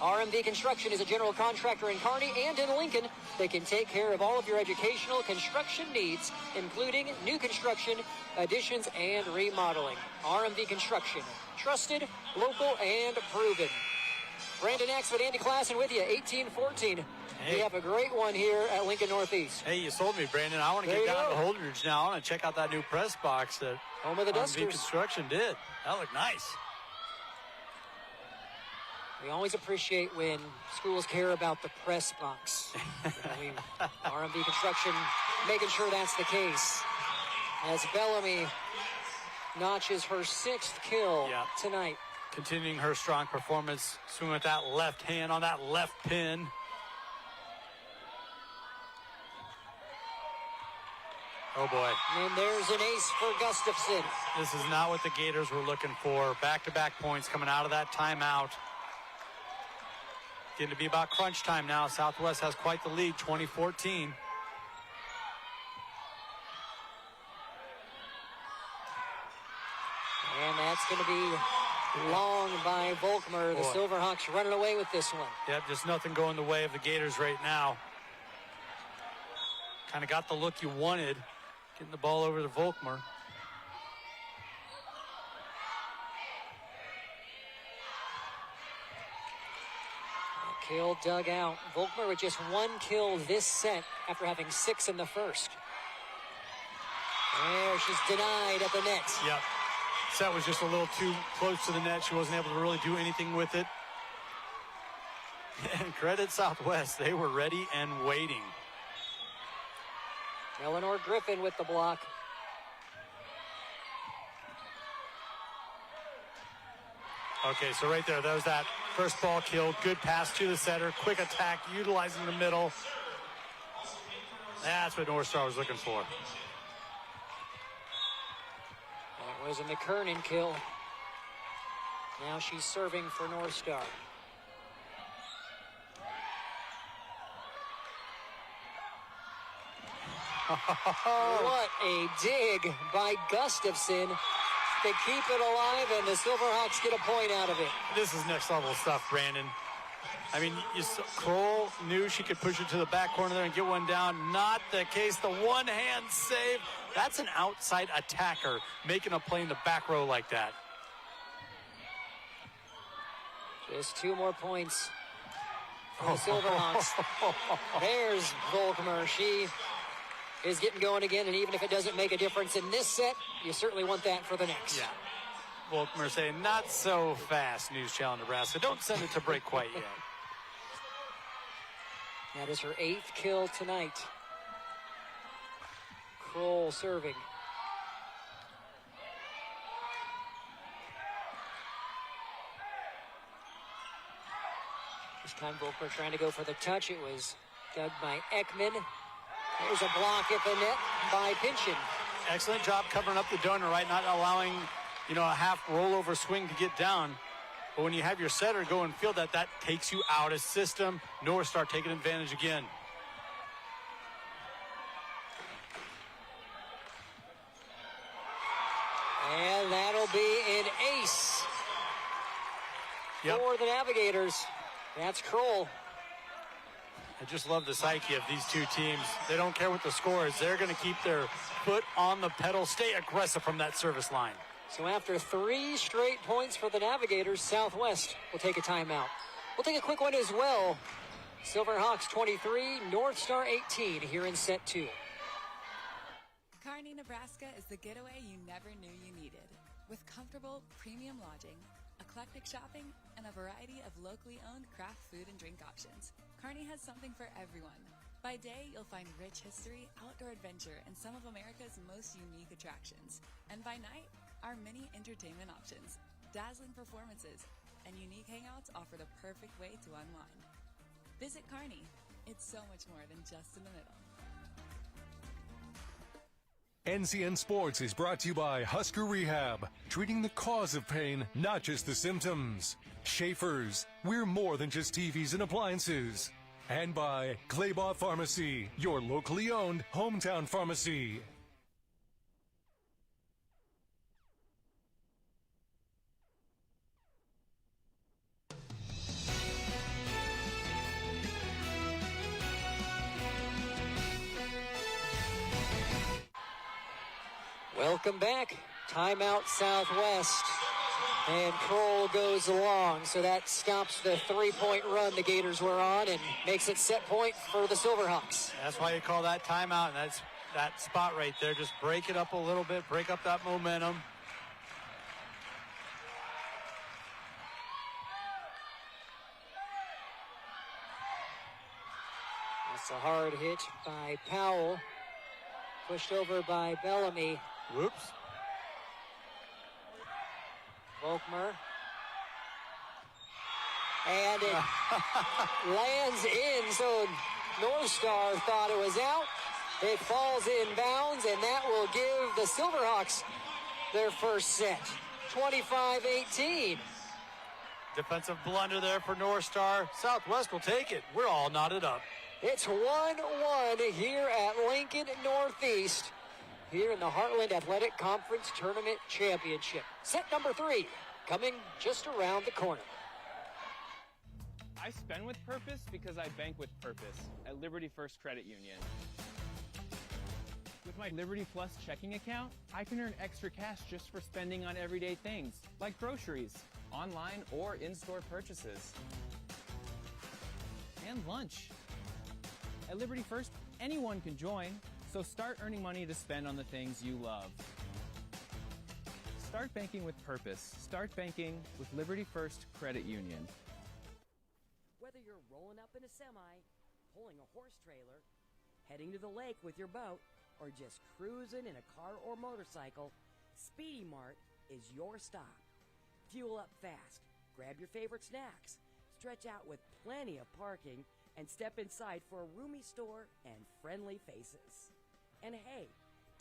RMV Construction is a general contractor in Kearney and in Lincoln. They can take care of all of your educational construction needs, including new construction, additions, and remodeling. RMV Construction, trusted, local, and proven. Brandon Axford, Andy Klassen with you, 18-14. Hey. We have a great one here at Lincoln Northeast. Hey, you sold me, Brandon. I want to get down to Holdridge now. I want to check out that new press box that home of the Dusters Construction did. That looked nice. We always appreciate when schools care about the press box. RMV Construction making sure that's the case. As Bellamy notches her 6th kill tonight. Continuing her strong performance, swinging with that left hand on that left pin. Oh boy. And there's an ace for Gustafson. This is not what the Gators were looking for. Back-to-back points coming out of that timeout. Getting to be about crunch time now. Southwest has quite the lead, 20-14. And that's going to be long by Volkmer. The Silverhawks running away with this one. Yep, just nothing going the way of the Gators right now. Kind of got the look you wanted. Getting the ball over to Volkmer. Kill dug out. Volkmer with just 1 kill this set after having 6 in the first. There, she's denied at the net. Yep. Set was just a little too close to the net. She wasn't able to really do anything with it. And credit Southwest. They were ready and waiting. Eleanor Griffin with the block. Okay, so right there, that was that first ball kill. Good pass to the setter. Quick attack, utilizing the middle. That's what North Star was looking for. That was a McKernan kill. Now she's serving for North Star. What a dig by Gustafson to keep it alive, and the Silverhawks get a point out of it. This is next level stuff, Brandon. I mean, Kroll knew she could push it to the back corner there and get one down. Not the case. The one-hand save. That's an outside attacker making a play in the back row like that. Just 2 more points for the Silverhawks. There's Volkmer. She is getting going again, and even if it doesn't make a difference in this set, you certainly want that for the next. Yeah. Volkmer saying, not so fast, News Channel Nebraska. Don't send it to break quite yet. That is her 8th kill tonight. Kroll serving. This time Volkmer trying to go for the touch. It was dug by Ekman. There's a block at the net by Pinchin. Excellent job covering up the donor, right? Not allowing, a half rollover swing to get down. But when you have your setter go and field that takes you out of system. North Star taking advantage again. And that'll will be an ace for the Navigators. That's Kroll. I just love the psyche of these two teams. They don't care what the score is. They're going to keep their foot on the pedal, stay aggressive from that service line. So after 3 straight points for the Navigators, Southwest will take a timeout. We'll take a quick one as well. Silverhawks 23, North Star 18 here in set 2. Kearney, Nebraska is the getaway you never knew you needed. With comfortable, premium lodging, eclectic shopping, and a variety of locally owned craft food and drink options, Kearney has something for everyone. By day, you'll find rich history, outdoor adventure, and some of America's most unique attractions. And by night, our many entertainment options, dazzling performances, and unique hangouts offer the perfect way to unwind. Visit Kearney. It's so much more than just in the middle. NCN Sports is brought to you by Husker Rehab, treating the cause of pain, not just the symptoms. Schaefer's, we're more than just TVs and appliances. And by Claybaugh Pharmacy, your locally owned hometown pharmacy. Welcome back. Timeout Southwest. And Kroll goes along, so that stops the 3-point run the Gators were on and makes it set point for the Silverhawks. That's why you call that timeout, and that's that spot right there. Just break it up a little bit, break up that momentum. That's a hard hit by Powell. Pushed over by Bellamy. Whoops. Volkmer. And it lands in, so North Star thought it was out. It falls in bounds, and that will give the Silverhawks their first set. 25-18. Defensive blunder there for North Star. Southwest will take it. We're all knotted up. It's 1-1 here at Lincoln Northeast, here in the Heartland Athletic Conference Tournament Championship. Set number 3, coming just around the corner. I spend with purpose because I bank with purpose at Liberty First Credit Union. With my Liberty Plus checking account, I can earn extra cash just for spending on everyday things, like groceries, online or in-store purchases, and lunch. At Liberty First, anyone can join, so start earning money to spend on the things you love. Start banking with purpose. Start banking with Liberty First Credit Union. Whether you're rolling up in a semi, pulling a horse trailer, heading to the lake with your boat, or just cruising in a car or motorcycle, Speedy Mart is your stop. Fuel up fast, grab your favorite snacks, stretch out with plenty of parking, and step inside for a roomy store and friendly faces. And hey,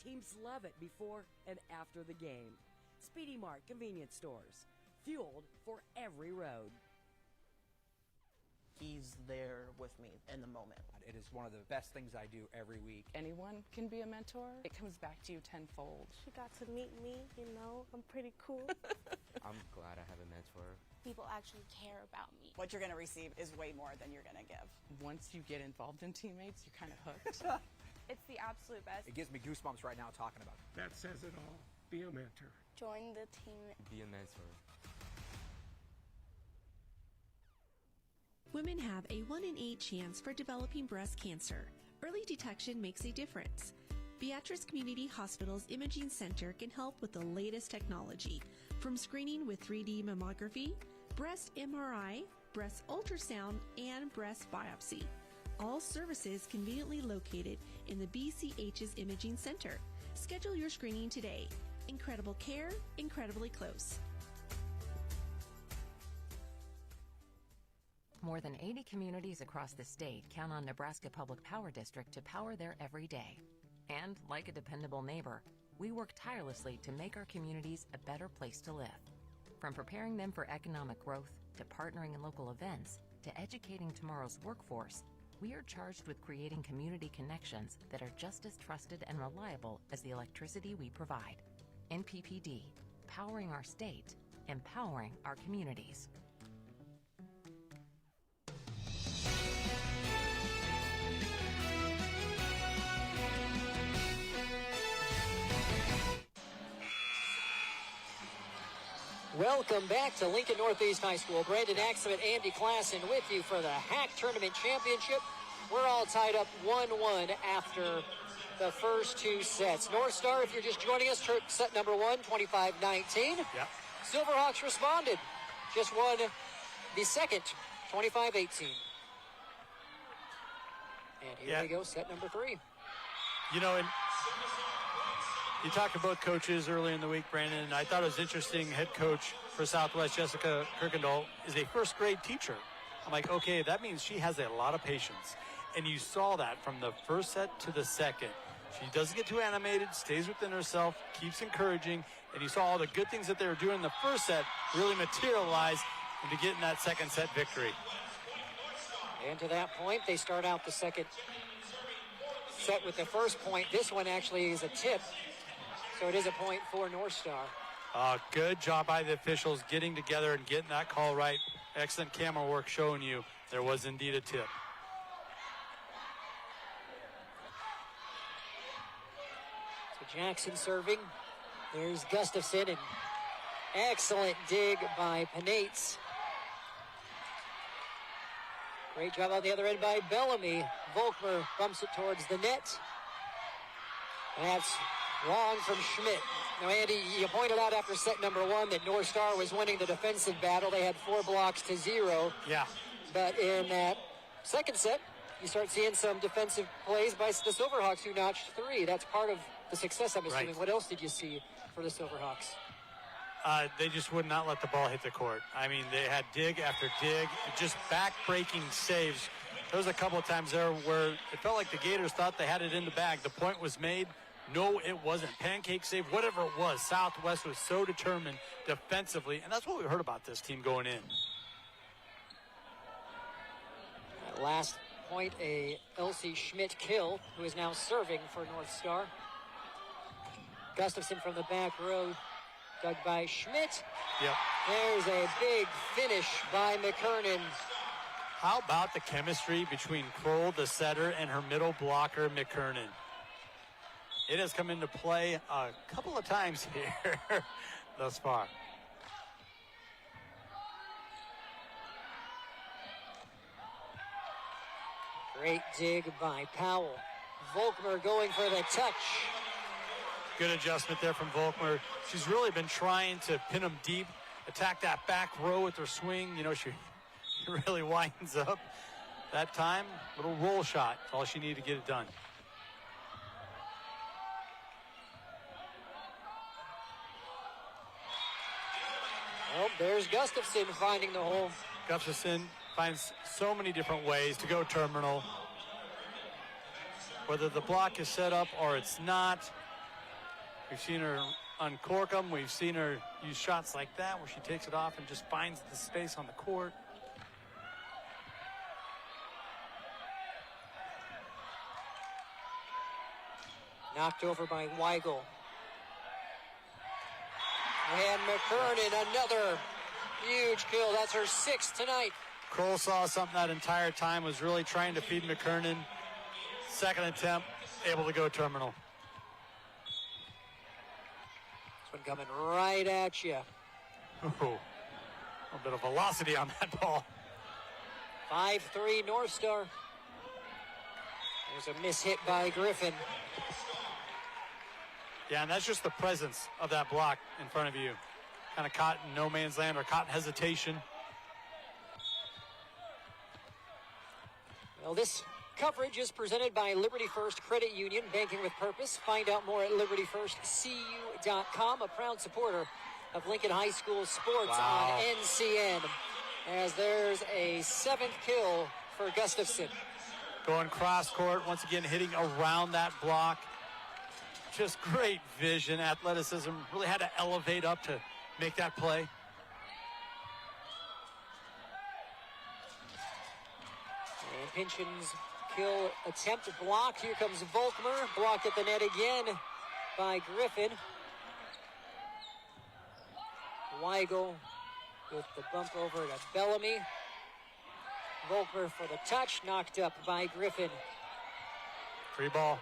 teams love it before and after the game. Speedy Mart convenience stores, fueled for every road. He's there with me in the moment. It is one of the best things I do every week. Anyone can be a mentor. It comes back to you tenfold. She got to meet me, I'm pretty cool. I'm glad I have a mentor. People actually care about me. What you're going to receive is way more than you're going to give. Once you get involved in teammates, you're kind of hooked. It's the absolute best. It gives me goosebumps right now talking about it. That says it all. Be a mentor. Join the team. Be a mentor. Women have a 1 in 8 chance for developing breast cancer. Early detection makes a difference. Beatrice Community Hospital's Imaging Center can help with the latest technology, from screening with 3D mammography, breast MRI, breast ultrasound, and breast biopsy. All services conveniently located in the BCH's Imaging Center. Schedule your screening today. Incredible care, incredibly close. More than 80 communities across the state count on Nebraska Public Power District to power their every day. And, like a dependable neighbor, we work tirelessly to make our communities a better place to live. From preparing them for economic growth, to partnering in local events, to educating tomorrow's workforce, we are charged with creating community connections that are just as trusted and reliable as the electricity we provide. NPPD, powering our state, empowering our communities. Welcome back to Lincoln Northeast High School. Brandon Axum and Andy Klassen with you for the Hack Tournament Championship. We're all tied up 1-1 after the first two sets. North Star, if you're just joining us, set number 1, 25-19. Yep. Silverhawks responded. Just won the second, 25-18. And here we go, set number 3. You know, and you talked to both coaches earlier in the week, Brandon, and I thought it was interesting. Head coach for Southwest, Jessica Kirkendall, is a first grade teacher. I'm like, okay, that means she has a lot of patience. And you saw that from the first set to the second. She doesn't get too animated, stays within herself, keeps encouraging, and you saw all the good things that they were doing in the first set really materialize into getting that second set victory. And to that point, they start out the second set with the first point. This one actually is a tip, so it is a point for North Star. Good job by the officials getting together and getting that call right. Excellent camera work showing you there was indeed a tip. So Jackson serving. There's Gustafson, and excellent dig by Penates. Great job on the other end by Bellamy. Volkmer bumps it towards the net. That's long from Schmidt. Now, Andy, you pointed out after set number 1 that North Star was winning the defensive battle. They had 4 blocks to 0. Yeah. But in that second set, you start seeing some defensive plays by the Silverhawks, who notched 3. That's part of the success, I'm assuming. Right. What else did you see for the Silverhawks? They just would not let the ball hit the court. I mean, they had dig after dig, just back-breaking saves. There was a couple of times there where it felt like the Gators thought they had it in the bag. The point was made. No, it wasn't. Pancake save, whatever it was. Southwest was so determined defensively, and that's what we heard about this team going in. At last point, a Elsie Schmidt kill, who is now serving for North Star. Gustafson from the back row, dug by Schmidt. Yep. There's a big finish by McKernan. How about the chemistry between Kroll, the setter, and her middle blocker, McKernan? It has come into play a couple of times here thus far. Great dig by Powell. Volkmer going for the touch. Good adjustment there from Volkmer. She's really been trying to pin them deep, attack that back row with her swing. You know, she really winds up. That time, little roll shot. All she needed to get it done. Well, there's Gustafson finding the hole. Gustafson finds so many different ways to go terminal. Whether the block is set up or it's not. We've seen her uncork them. We've seen her use shots like that where she takes it off and just finds the space on the court. Knocked over by Weigel. And McKernan, another huge kill. That's her 6th tonight. Kroll saw something that entire time, was really trying to feed McKernan. Second attempt, able to go terminal. This one coming right at you. Ooh, a little bit of velocity on that ball. 5-3 North Star. There's a mishit by Griffin. Yeah, and that's just the presence of that block in front of you. Kind of caught in no man's land or caught in hesitation. Well, this coverage is presented by Liberty First Credit Union, banking with purpose. Find out more at libertyfirstcu.com, a proud supporter of Lincoln High School sports on NCN. As there's a 7th kill for Gustafson. Going cross court, once again hitting around that block. Just great vision, athleticism. Really had to elevate up to make that play. And Pinchin's kill attempt blocked. Here comes Volkmer. Blocked at the net again by Griffin. Weigel with the bump over to Bellamy. Volkmer for the touch, knocked up by Griffin. Free ball.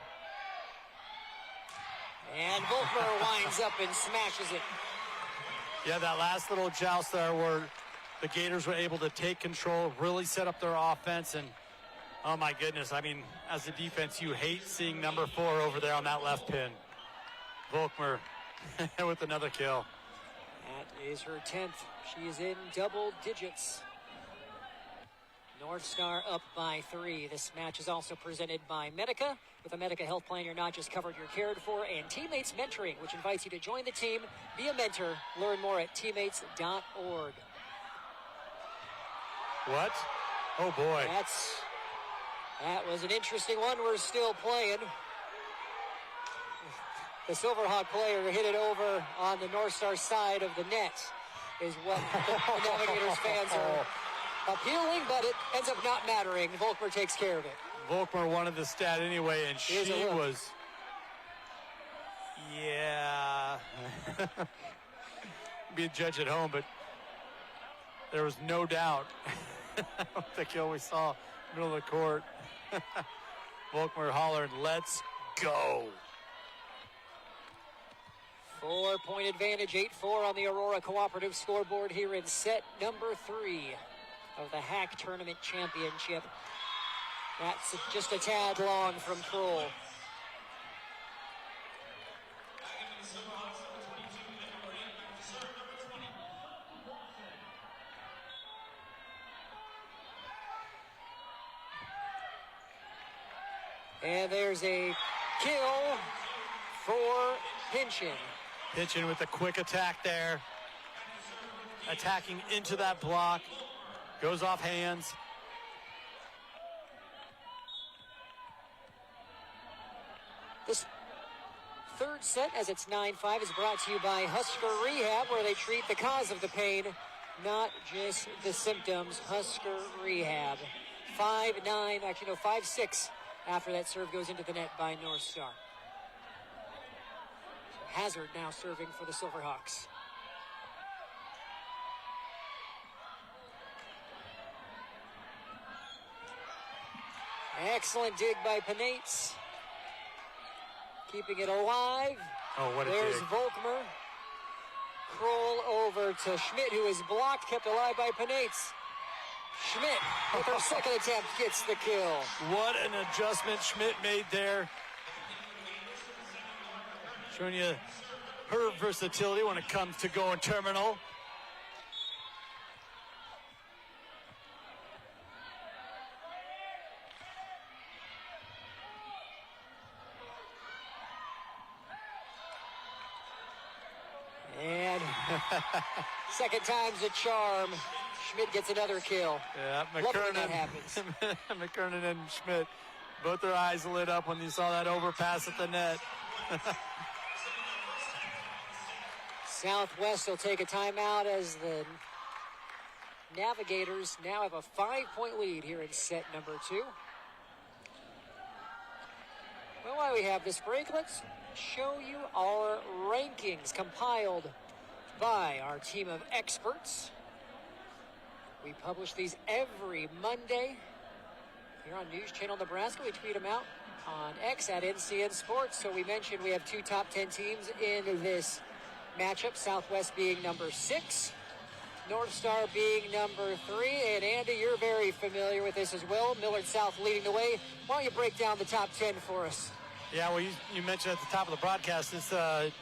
And Volkmer winds up and smashes it. Yeah, that last little joust there where the Gators were able to take control, really set up their offense, and oh my goodness, I mean, as a defense, you hate seeing number 4 over there on that left pin. Volkmer with another kill. That is her 10th. She is in double digits. North Star up by 3. This match is also presented by Medica. With a Medica health plan, you're not just covered, you're cared for. And Teammates Mentoring, which invites you to join the team, be a mentor. Learn more at teammates.org. What? Oh, boy. That was an interesting one. We're still playing. The Silverhawk player hit it over on the North Star side of the net, is what the Navigators fans are appealing, but it ends up not mattering. Volkmer takes care of it. Volkmer wanted the stat anyway, and she was... Yeah. Be a judge at home, but there was no doubt. The kill we saw middle of the court. Volkmer hollered, "Let's go." 4-point advantage, 8-4 on the Aurora Cooperative scoreboard here in set number 3 of the Hack Tournament Championship. That's just a tad long from Kroll. And there's a kill for Pinchin. Pinchin with a quick attack there. Attacking into that block. Goes off hands. This third set, as it's 9-5, is brought to you by Husker Rehab, where they treat the cause of the pain, not just the symptoms. Husker Rehab. 5-6 after that serve goes into the net by North Star. Hazard now serving for the Silverhawks. Excellent dig by Penates. Keeping it alive. Oh, what a There's dig. Volkmer. Kroll over to Schmidt, who is blocked, kept alive by Penates. Schmidt, with her second attempt, gets the kill. What an adjustment Schmidt made there. Showing you her versatility when it comes to going terminal. And second time's a charm. Schmidt gets another kill. Yeah, Love when that happens. McKernan and Schmidt, both their eyes lit up when you saw that overpass at the net. Southwest will take a timeout as the Navigators now have a 5-point lead here in set number 2. Well, while we have this break, let's show you our rankings compiled by our team of experts. We publish these every Monday here on News Channel Nebraska. We tweet them out on X at NCN Sports. So we mentioned we have 2 top 10 teams in this matchup, Southwest being number 6, North Star being number 3, and Andy, you're very familiar with this as well. Millard South leading the way. Why don't you break down the top 10 for us? Yeah, well, you mentioned at the top of the broadcast, it's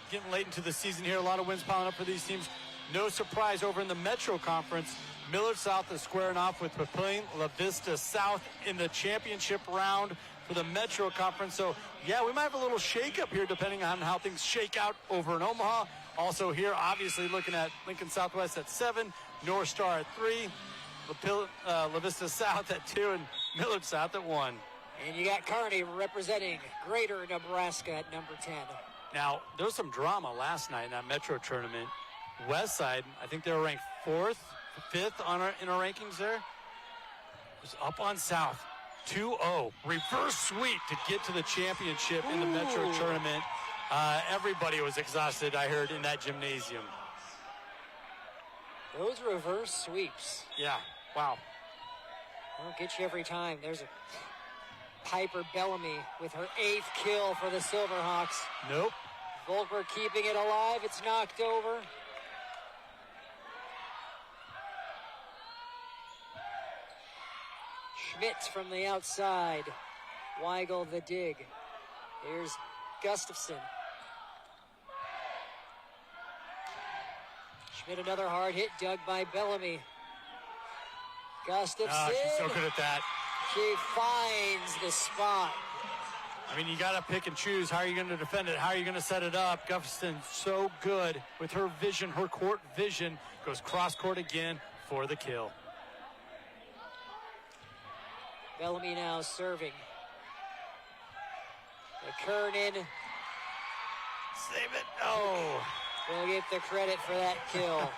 getting late into the season here. A lot of wins piling up for these teams. No surprise over in the Metro Conference. Millard South is squaring off with Papillion La Vista South in the championship round for the Metro Conference. So, yeah, we might have a little shake-up here depending on how things shake out over in Omaha. Also here, obviously, looking at Lincoln Southwest at 7, North Star at 3, La Vista South at 2, and Millard South at 1. And you got Kearney representing Greater Nebraska at number 10. Now, there was some drama last night in that Metro tournament. Westside, I think they were ranked 4th, 5th in our rankings there. It was up on South, 2-0. Reverse sweep to get to the championship in the Metro tournament. Everybody was exhausted, I heard, in that gymnasium. Those reverse sweeps. Yeah, wow. Won't get you every time. There's a Piper Bellamy with her 8th kill for the Silverhawks. Nope. Volkmer keeping it alive. It's knocked over. Schmidt from the outside. Weigel the dig. Here's Gustafson. Schmidt another hard hit dug by Bellamy. Gustafson. She's so good at that. She finds the spot. I mean, you got to pick and choose. How are you going to defend it? How are you going to set it up? Gustafson's so good with her vision, her court vision. Goes cross court again for the kill. Bellamy now serving. McKernan. Save it. Oh. We'll get the credit for that kill.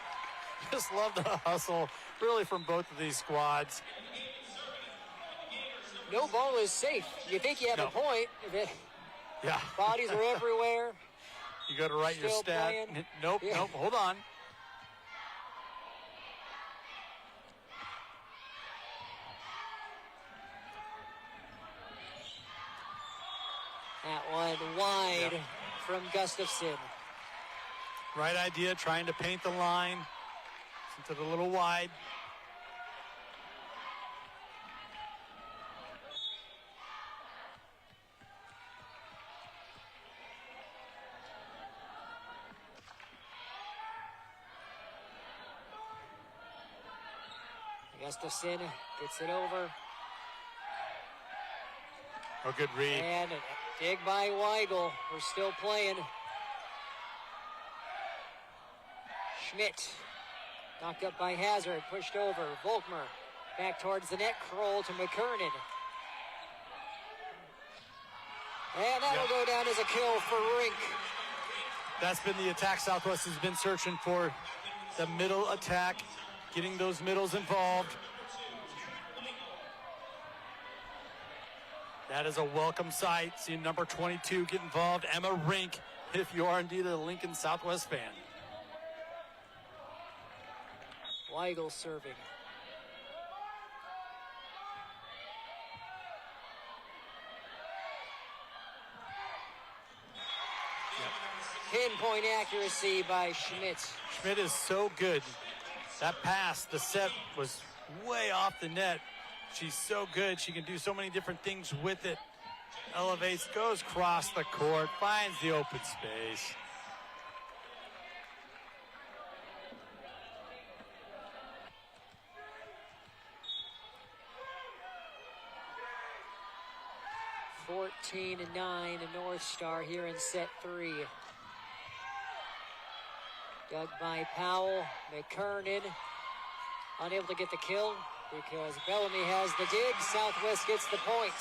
Just love the hustle, really, from both of these squads. No ball is safe. You think you have a point. Yeah. Bodies are everywhere. You got to write your Still stat. playing. Nope, Yeah. nope. Hold on. That one wide from Gustafson. Right idea, trying to paint the line. Sent it a little wide. Gustafson gets it over. Oh, good read. And a dig by Weigel. We're still playing. Schmidt knocked up by Hazard, pushed over. Volkmer back towards the net. Kroll to McKernan. And that'll go down as a kill for Rink. That's been the attack Southwest has been searching for. The middle attack, getting those middles involved. That is a welcome sight. Seeing number 22 get involved, Emma Rink, if you are indeed a Lincoln Southwest fan. Weigel serving. Pinpoint accuracy by Schmidt. Schmidt is so good. That pass, the set was way off the net. She's so good. She can do so many different things with it. Elevates, goes across the court, finds the open space. $14-9 to North Star here in set 3. Dug by Powell. McKernan unable to get the kill because Bellamy has the dig. Southwest gets the point.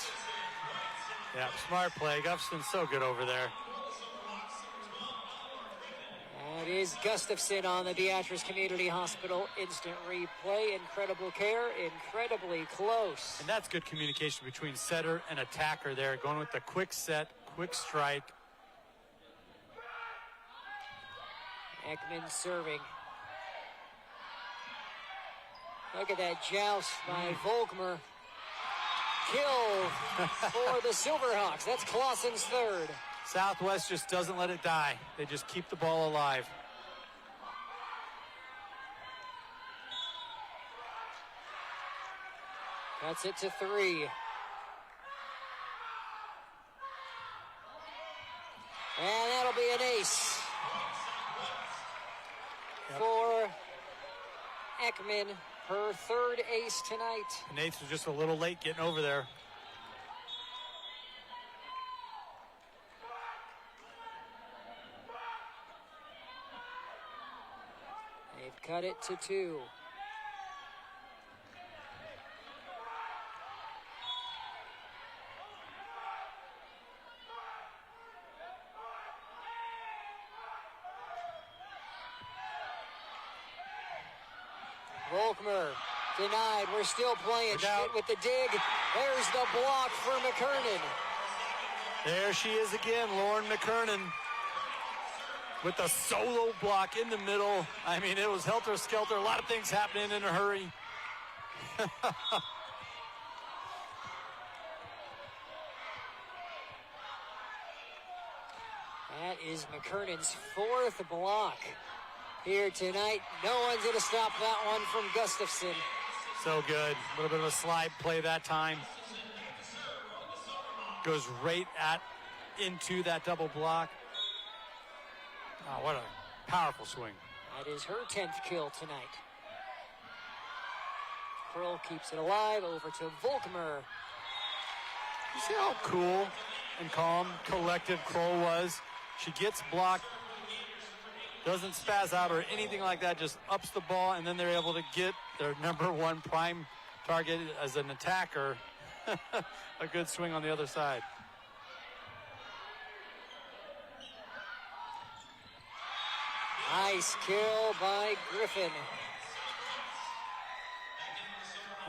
Yeah, smart play. Gustafson's so good over there. That is Gustafson on the Beatrice Community Hospital instant replay. Incredible care, incredibly close. And that's good communication between setter and attacker there, going with the quick set, quick strike. Ekman serving. Look at that joust by Volkmer. Kill for the Silverhawks. That's Clausen's third. Southwest just doesn't let it die. They just keep the ball alive. Cuts it to 3. And that'll be an ace for Ekman. Her third ace tonight. Nates was just a little late getting over there. They've cut it to 2. Volkmer denied. We're still playing. Schmidt with the dig. There's the block for McKernan. There she is again, Lauren McKernan. with the solo block in the middle. I mean, it was helter-skelter. A lot of things happening in a hurry. That is McKernan's 4th block here tonight. No one's going to stop that one from Gustafson. So good. A little bit of a slide play that time. Goes right into that double block. Oh, what a powerful swing. That is her 10th kill tonight. Kroll keeps it alive. Over to Volkmer. You see how cool and calm, collective Kroll was? She gets blocked, doesn't spaz out or anything like that, just ups the ball, and then they're able to get their number one prime target as an attacker. A good swing on the other side. Nice kill by Griffin.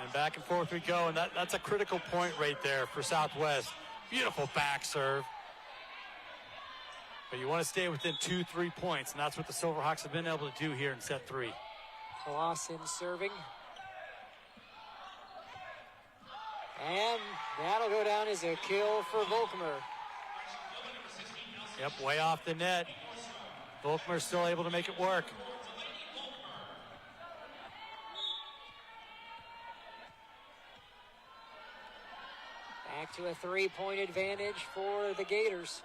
And back and forth we go, and that's a critical point right there for Southwest. Beautiful back serve. But you want to stay within 2-3 points, and that's what the Silverhawks have been able to do here in set 3. Clausen serving. And that'll go down as a kill for Volkmer. Yep, way off the net. Volkmer still able to make it work. Back to a 3-point advantage for the Gators.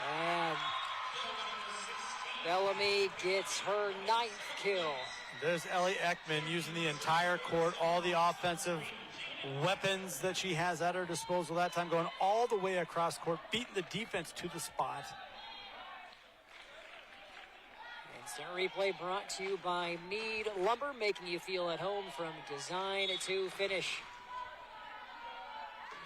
And Bellamy gets her 9th kill. There's Ellie Ekman using the entire court, all the offensive weapons that she has at her disposal that time, going all the way across court, beating the defense to the spot. Instant replay brought to you by Mead Lumber, making you feel at home from design to finish.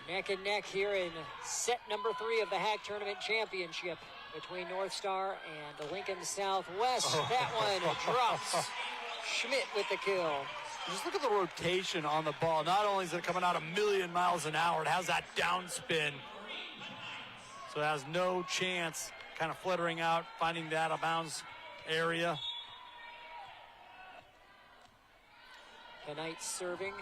Neck and neck here in set number 3 of the Hack Tournament Championship between North Star and Lincoln Southwest. That one drops. Schmidt with the kill. Just look at the rotation on the ball. Not only is it coming out 1,000,000 miles an hour, it has that downspin. So it has no chance kind of fluttering out, finding that out of bounds area. Tonight serving.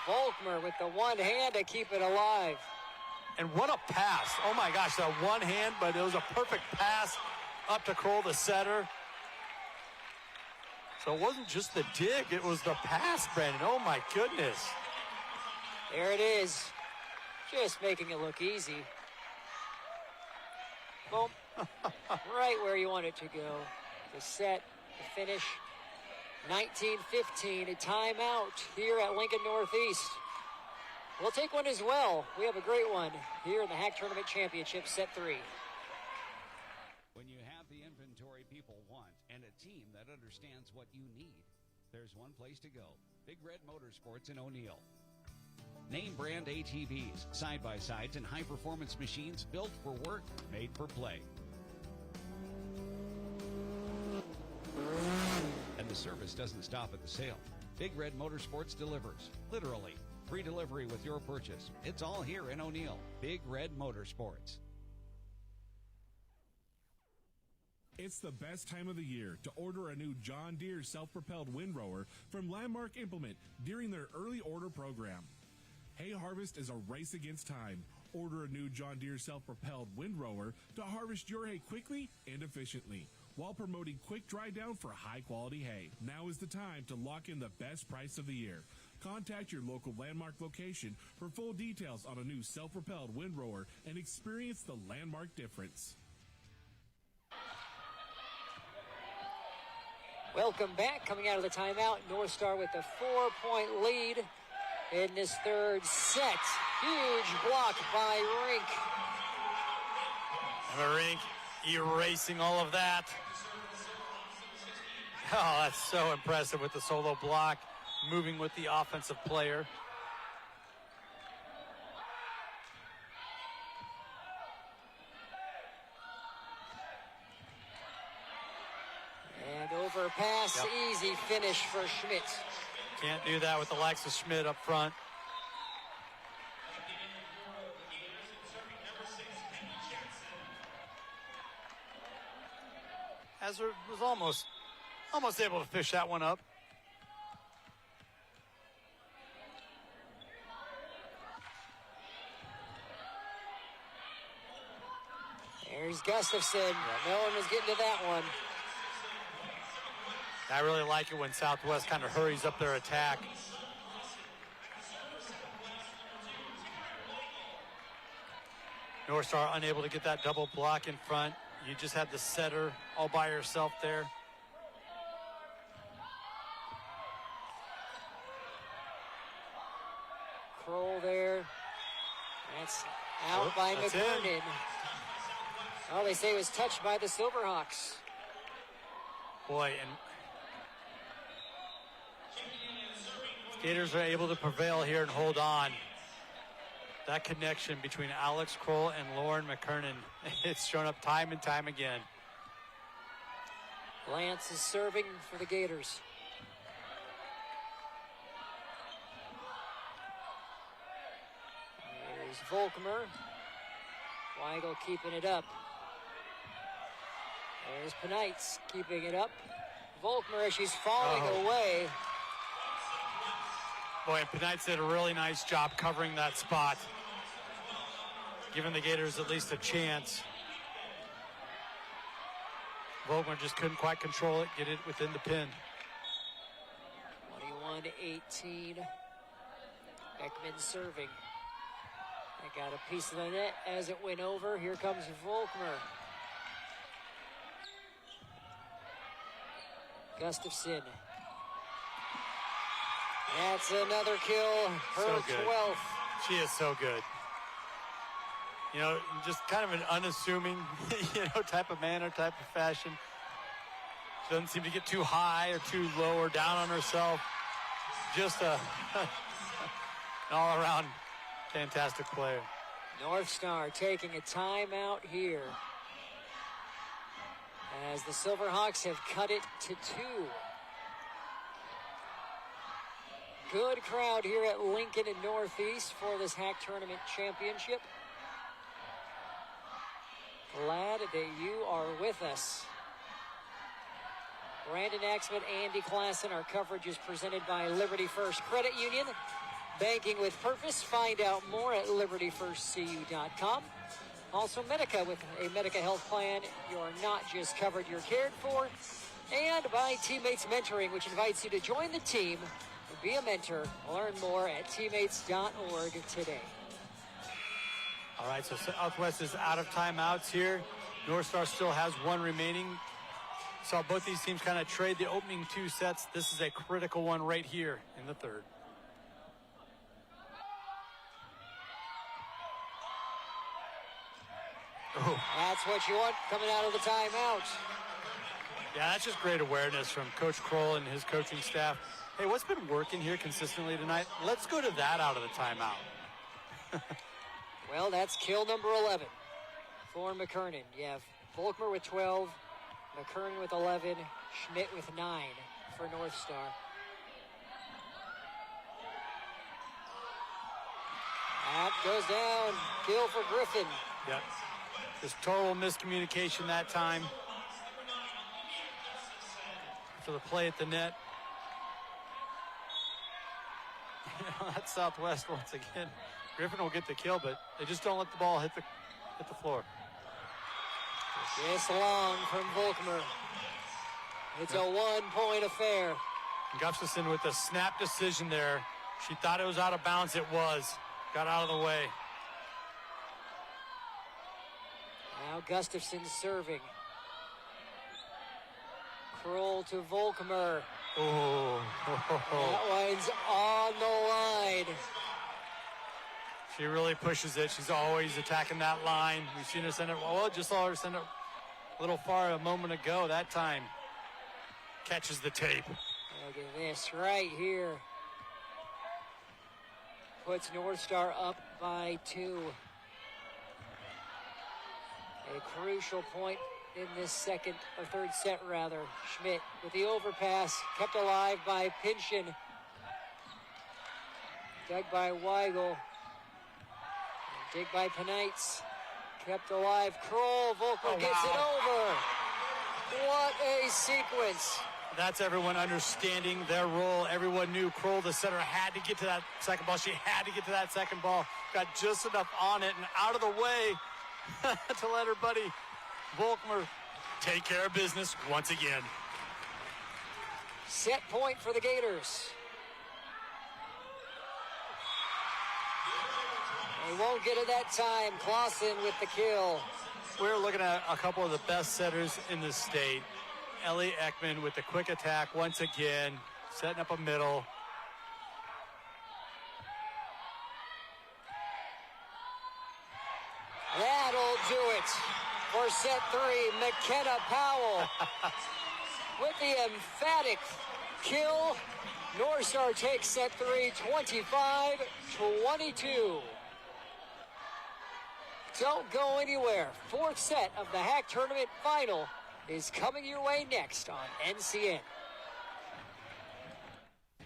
Volkmer with the one hand to keep it alive. And what a pass. Oh my gosh, that one hand, but it was a perfect pass up to Kroll, the setter. So it wasn't just the dig, it was the pass, Brandon. Oh my goodness. There it is. Just making it look easy. Boom. Right where you want it to go. The set, the finish. 19-15, a timeout here at Lincoln Northeast. We'll take one as well. We have a great one here in the Hack Tournament Championship, set 3. When you have the inventory people want and a team that understands what you need, there's one place to go. Big Red Motorsports in O'Neill. Name brand ATVs, side-by-sides, and high-performance machines built for work, made for play. And the service doesn't stop at the sale. Big Red Motorsports delivers, literally. Free delivery with your purchase. It's all here in O'Neill. Big Red Motorsports. It's the best time of the year to order a new John Deere self-propelled windrower from Landmark Implement during their early order program. Hay harvest is a race against time. Order a new John Deere self-propelled windrower to harvest your hay quickly and efficiently, while promoting quick dry down for high-quality hay. Now is the time to lock in the best price of the year. Contact your local Landmark location for full details on a new self-propelled windrower and experience the Landmark difference. Welcome back. Coming out of the timeout, North Star with a 4-point lead in this third set. Huge block by Rink. Emma Rink erasing all of that. Oh, that's so impressive with the solo block, moving with the offensive player. And overpass, easy finish for Schmidt. Can't do that with the likes of Schmidt up front. Hazard was almost able to fish that one up. There's Gustafson. No one was getting to that one. I really like it when Southwest kind of hurries up their attack. North Star unable to get that double block in front. You just had the setter all by herself there. Kroll there. That's out by that's McKernan. Oh, they say it was touched by the Silverhawks. Boy, and Gators are able to prevail here and hold on. That connection between Alex Kroll and Lauren McKernan, it's shown up time and time again. Lance is serving for the Gators. There's Volkmer. Weigel keeping it up. There's Penites keeping it up. Volkmer, she's falling away. Boy, and Penites did a really nice job covering that spot, giving the Gators at least a chance. Volkmer just couldn't quite control it, get it within the pin. 21-18. Beckman serving. I got a piece of the net as it went over. Here comes Volkmer. Gustafson. That's another kill. Her So good. 12th. She is so good. You know, just kind of an unassuming, type of manner, type of fashion. She doesn't seem to get too high or too low or down on herself. Just an all-around fantastic player. North Star taking a timeout here as the Silverhawks have cut it to 2. Good crowd here at Lincoln and Northeast for this Hack Tournament Championship. Glad that you are with us. Brandon Axman, Andy Klassen. Our coverage is presented by Liberty First Credit Union. Banking with purpose. Find out more at libertyfirstcu.com. Also, Medica. With a Medica health plan, you're not just covered, you're cared for. And by Teammates Mentoring, which invites you to join the team, be a mentor. Learn more at teammates.org today. All right, so Southwest is out of timeouts here. North Star still has one remaining. Saw both these teams kind of trade the opening 2 sets. This is a critical one right here in the third. Oh. That's what you want coming out of the timeout. Yeah, that's just great awareness from Coach Kroll and his coaching staff. Hey, what's been working here consistently tonight? Let's go to that out of the timeout. Well, that's kill number 11 for McKernan. You have Volkmer with 12, McKernan with 11, Schmidt with 9 for North Star. That goes down. Kill for Griffin. Yep. Just total miscommunication that time. For the play at the net. That's Southwest once again. Griffin will get the kill, but they just don't let the ball hit the floor. Just long from Volkmer. It's a 1-point affair. Gustafson with the snap decision there. She thought it was out of bounds. It was. Got out of the way. Now Gustafson serving. Kroll to Volkmer. Oh. That one's on the line. She really pushes it. She's always attacking that line. We've seen her send it. Well, just saw her send it a little far a moment ago. That time catches the tape. Look at this right here. Puts North Star up by 2. A crucial point in this third set rather. Schmidt with the overpass, kept alive by Pinchin. Dug by Weigel. Dig by Penites. Kept alive. Kroll. Volkmer gets it over. What a sequence. That's everyone understanding their role. Everyone knew Kroll, the center, had to get to that second ball. She had to get to that second ball. Got just enough on it and out of the way to let her buddy Volkmer take care of business once again. Set point for the Gators. They won't get it that time. Clausen with the kill. We're looking at a couple of the best setters in the state. Ellie Ekman with the quick attack once again, setting up a middle. That'll do it for set 3. McKenna Powell with the emphatic kill. North Star takes set 3, 25-22. Don't go anywhere. Fourth set of the HAC tournament final is coming your way next on NCN.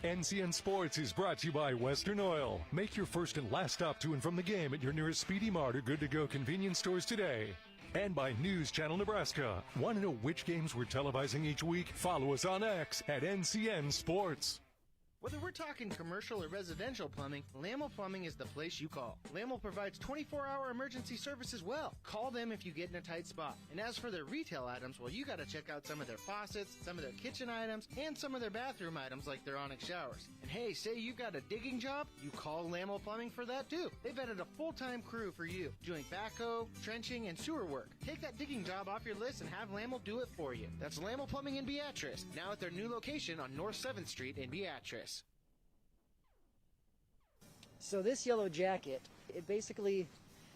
NCN Sports is brought to you by Western Oil. Make your first and last stop to and from the game at your nearest Speedy Mart or Good to Go convenience stores today. And by News Channel Nebraska. Want to know which games we're televising each week? Follow us on X at NCN Sports. Whether we're talking commercial or residential plumbing, Lamel Plumbing is the place you call. Lamel provides 24-hour emergency service as well. Call them if you get in a tight spot. And as for their retail items, well, you got to check out some of their faucets, some of their kitchen items, and some of their bathroom items like their Onyx showers. And hey, say you got a digging job, you call Lamel Plumbing for that too. They've added a full-time crew for you, doing backhoe, trenching, and sewer work. Take that digging job off your list and have Lamel do it for you. That's Lamel Plumbing in Beatrice, now at their new location on North 7th Street in Beatrice. So this yellow jacket, it basically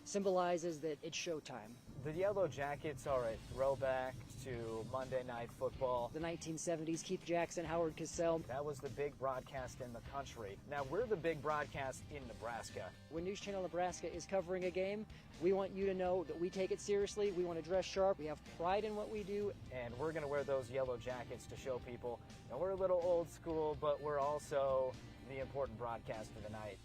symbolizes that it's showtime. The Yellow Jackets are a throwback to Monday Night Football. The 1970s, Keith Jackson, Howard Cosell. That was the big broadcast in the country. Now we're the big broadcast in Nebraska. When News Channel Nebraska is covering a game, we want you to know that we take it seriously. We want to dress sharp. We have pride in what we do. And we're going to wear those yellow jackets to show people. Now we're a little old school, but we're also the important broadcast of the night.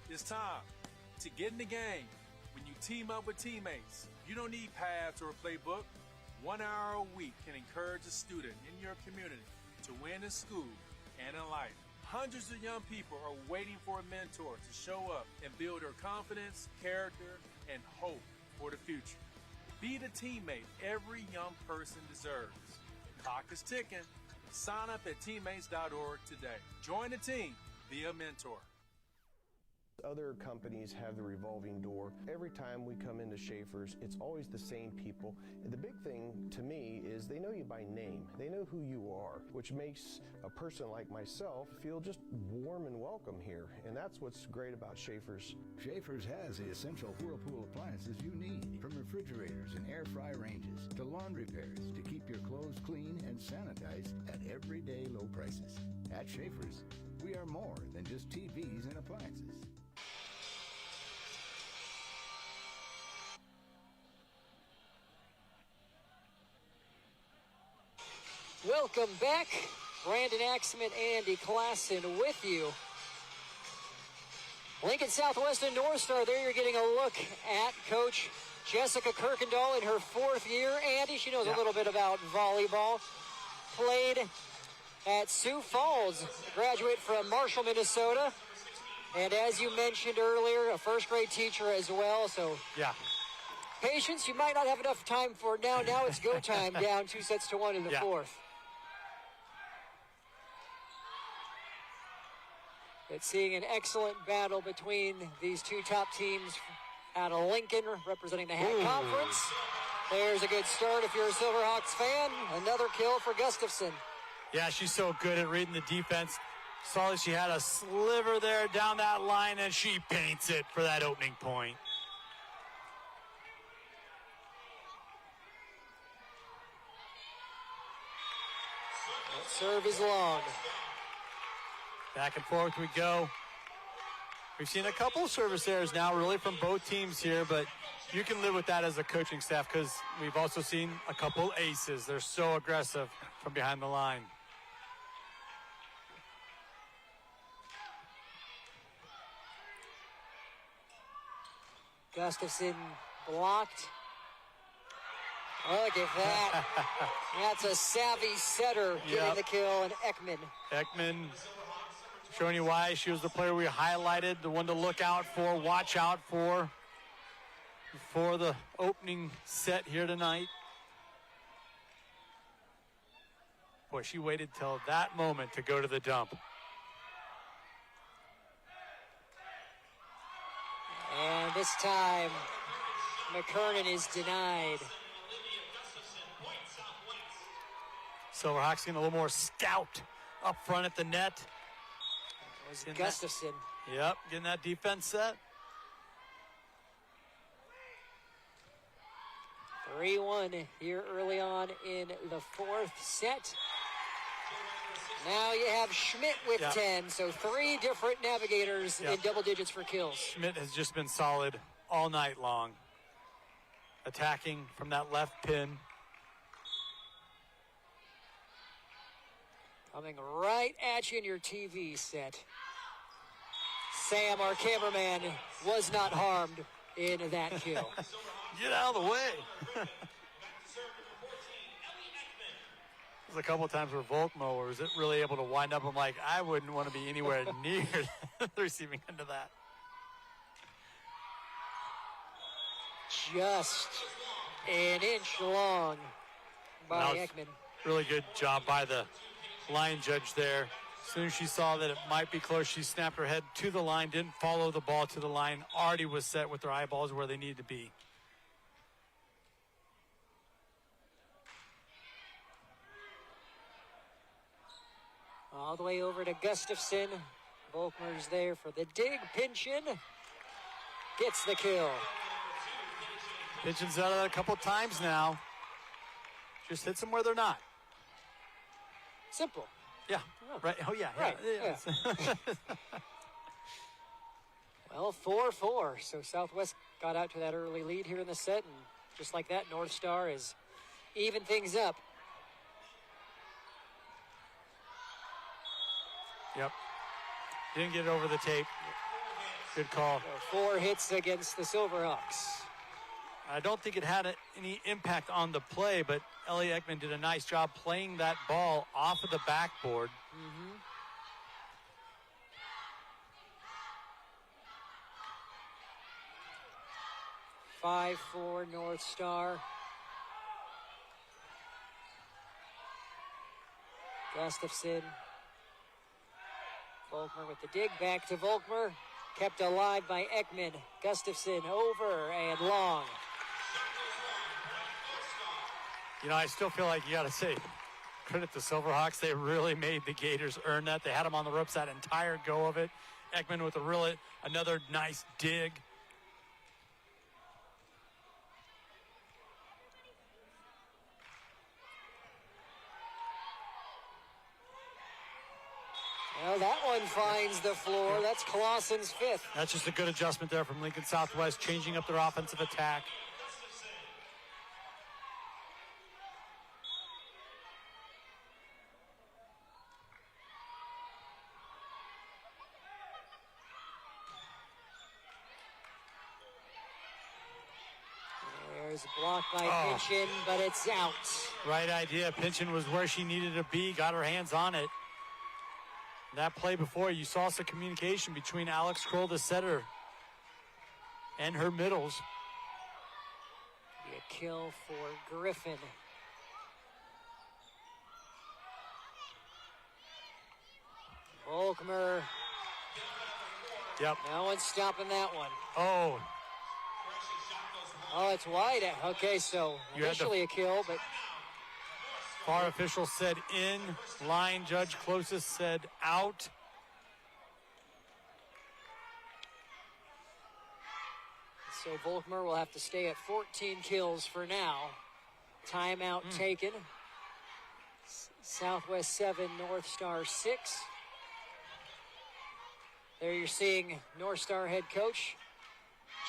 It's time to get in the game. When you team up with teammates, you don't need pads or a playbook. 1 hour a week can encourage a student in your community to win in school and in life. Hundreds of young people are waiting for a mentor to show up and build their confidence, character, and hope for the future. Be the teammate every young person deserves. Clock is ticking. Sign up at teammates.org today. Join the team. Be a mentor. Other companies have the revolving door. Every time we come into Schaefer's, it's always the same people. And the big thing to me is they know you by name. They know who you are, which makes a person like myself feel just warm and welcome here. And that's what's great about Schaefer's. Schaefer's has the essential Whirlpool appliances you need, from refrigerators and air fry ranges to laundry pairs to keep your clothes clean and sanitized at everyday low prices. At Schaefer's, we are more than just TVs and appliances. Welcome back. Brandon Axman, Andy Klassen with you. Lincoln Southwestern North Star, there you're getting a look at Coach Jessica Kirkendall in her 4th year. Andy, she knows a little bit about volleyball. Played at Sioux Falls, graduate from Marshall, Minnesota. And as you mentioned earlier, a first-grade teacher as well. So yeah, patience, you might not have enough time for now. Now it's go time, down 2-1 in the 4th. But seeing an excellent battle between these two top teams out of Lincoln, representing the HAC Conference. There's a good start if you're a Silverhawks fan. Another kill for Gustafson. Yeah, she's so good at reading the defense. Saw that she had a sliver there down that line, and she paints it for that opening point. Serve is long. Back and forth we go. We've seen a couple of service errors now, really, from both teams here, but you can live with that as a coaching staff because we've also seen a couple aces. They're so aggressive from behind the line. Gustafson blocked. Look at that. That's a savvy setter getting the kill, and Ekman. Ekman showing you why she was the player we highlighted, the one to look out for, watch out for the opening set here tonight. Boy, she waited till that moment to go to the dump. And this time, McKernan is denied. Silverhawks getting a little more scout up front at the net. It was Gustafson. Yep, getting that defense set. 3-1 here early on in the fourth set. Now you have Schmidt with 10, so 3 different Navigators in double digits for kills. Schmidt has just been solid all night long. Attacking from that left pin. Coming right at you in your TV set. Sam, our cameraman, was not harmed in that kill. Get out of the way. There's a couple of times where Volkmer was really able to wind up. I'm like, I wouldn't want to be anywhere near the receiving end of that. Just an inch long by Ekman. Really good job by the line judge there. As soon as she saw that it might be close, she snapped her head to the line, didn't follow the ball to the line, already was set with her eyeballs where they needed to be. All the way over to Gustafson. Volkmer's there for the dig. Pinchin gets the kill. Pinchin's out of that a couple times now. Just hits them where they're not. Simple. Yeah. Oh. Right. Oh, yeah. Right. Yeah. Well, 4-4. So Southwest got out to that early lead here in the set. And just like that, North Star has evened things up. Yep. Didn't get it over the tape. Good call. So 4 hits against the Silverhawks. I don't think it had any impact on the play, but Ellie Ekman did a nice job playing that ball off of the backboard. Mm-hmm. Five, 4 North Star. Gustafson. Volkmer with the dig, back to Volkmer. Kept alive by Ekman. Gustafson over and long. You know, I still feel like you got to say credit to Silverhawks. They really made the Gators earn that. They had them on the ropes that entire go of it. Ekman with another nice dig. Well, that one finds the floor. That's Clausen's 5th. That's just a good adjustment there from Lincoln Southwest, changing up their offensive attack. There's a block by Pinchin, but it's out. Right idea. Pinchin was where she needed to be, got her hands on it. That play before, you saw some communication between Alex Kroll, the setter, and her middles. Be a kill for Griffin. Volkmer. Yep. No one's stopping that one. Oh, it's wide. Okay, so initially a kill, but VAR official said in. Line judge closest said out. So Volkmer will have to stay at 14 kills for now. Timeout taken. Southwest 7, North Star 6. There you're seeing North Star head coach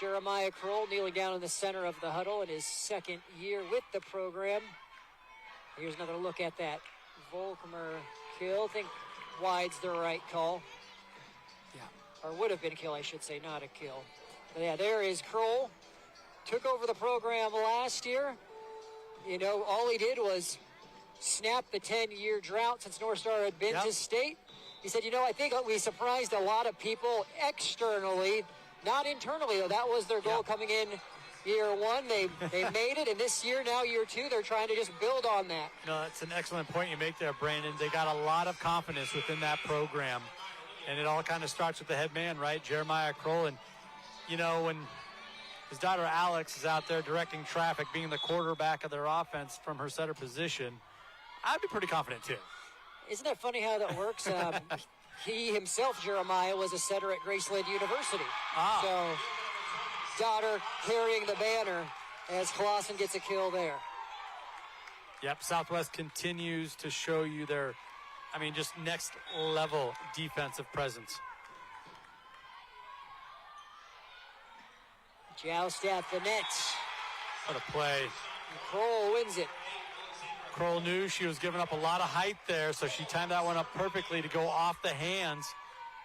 Jeremiah Kroll kneeling down in the center of the huddle in his second year with the program. Here's another look at that Volkmer kill. I think wide's the right call. Yeah. Or would have been a kill, I should say, not a kill. But yeah, there is Kroll. Took over the program last year. You know, all he did was snap the 10-year drought since North Star had been to state. He said, you know, I think we surprised a lot of people externally, not internally, though. That was their goal coming in year one. They made it, and this year, now year two, they're trying to just build on that. No, that's an excellent point you make there, Brandon. They got a lot of confidence within that program, and it all kind of starts with the head man, right, Jeremiah Kroll. And, you know, when his daughter Alex is out there directing traffic, being the quarterback of their offense from her setter position, I'd be pretty confident, too. Isn't that funny how that works? He himself, Jeremiah, was a setter at Graceland University. So, daughter carrying the banner as Clausen gets a kill there. Yep, Southwest continues to show you their, just next level defensive presence. Joust at the net. What a play. Kroll wins it. Kroll knew she was giving up a lot of height there, so she timed that one up perfectly to go off the hands.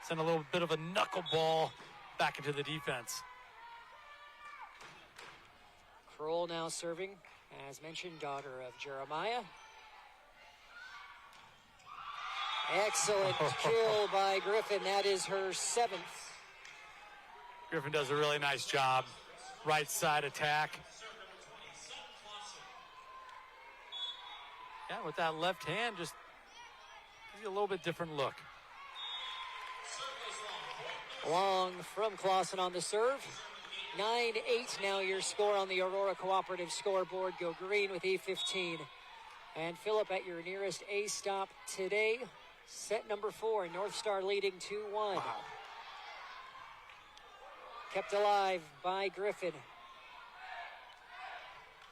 Send a little bit of a knuckleball back into the defense. Kroll now serving, as mentioned, daughter of Jeremiah. Excellent kill by Griffin. That is her 7th. Griffin does a really nice job. Right side attack. Yeah, with that left hand, just gives you a little bit different look. Long from Clausen on the serve. 9-8 now your score on the Aurora Cooperative scoreboard. Go green with E15. And Philip at your nearest A stop today. Set number 4, North Star leading 2-1. Wow. Kept alive by Griffin.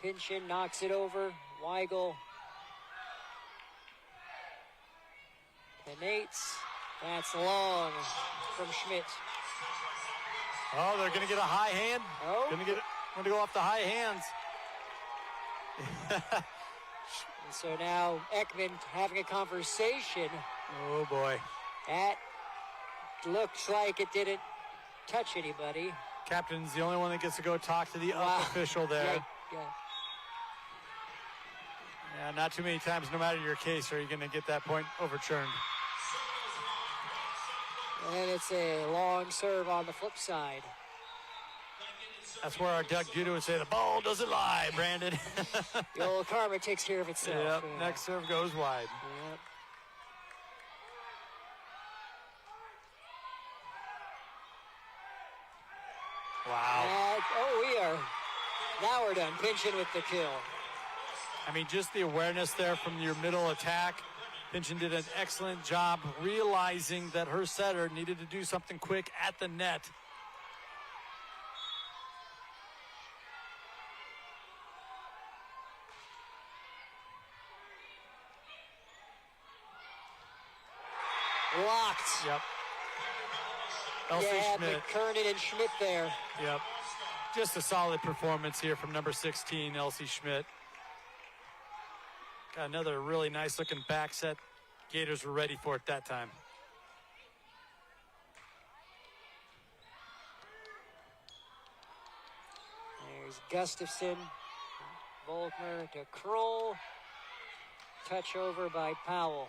Pinchin knocks it over. Weigel. Penates. That's long from Schmidt. Oh, they're going to get a high hand. Oh. Going to go off the high hands. And so now Ekman having a conversation. Oh, boy. That looks like it didn't touch anybody. Captain's the only one that gets to go talk to the up official there. Yeah, not too many times, no matter your case, are you going to get that point overturned. And it's a long serve on the flip side. That's where our Doug Judah would say, the ball doesn't lie, Brandon. The old karma takes care of itself. Yep, Yeah. Next serve goes wide. Yep. Wow. Now we're done. Pinchin with the kill. Just the awareness there from your middle attack. Pinchin did an excellent job realizing that her setter needed to do something quick at the net. Locked. Yep. Elsie Schmidt. McKernan and Schmidt there. Yep. Just a solid performance here from number 16, Elsie Schmidt. Got another really nice looking back set. Gators were ready for it that time. There's Gustafson. Volkmer to Kroll. Touch over by Powell.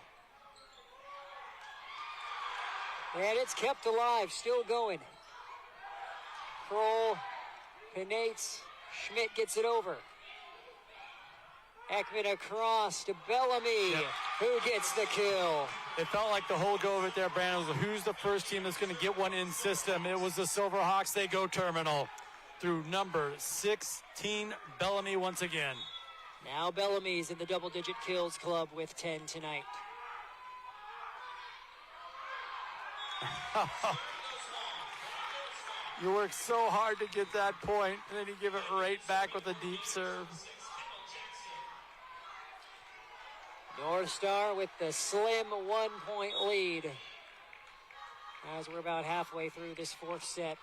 And it's kept alive, still going. Kroll, Penates, Schmidt gets it over. Ekman across to Bellamy, who gets the kill. It felt like the whole go of it there, Brandon, was who's the first team that's going to get one in system. It was the Silverhawks. They go terminal through number 16, Bellamy once again. Now Bellamy's in the double-digit kills club with 10 tonight. You work so hard to get that point, and then you give it right back with a deep serve. North Star with the slim 1-point lead as we're about halfway through this fourth set.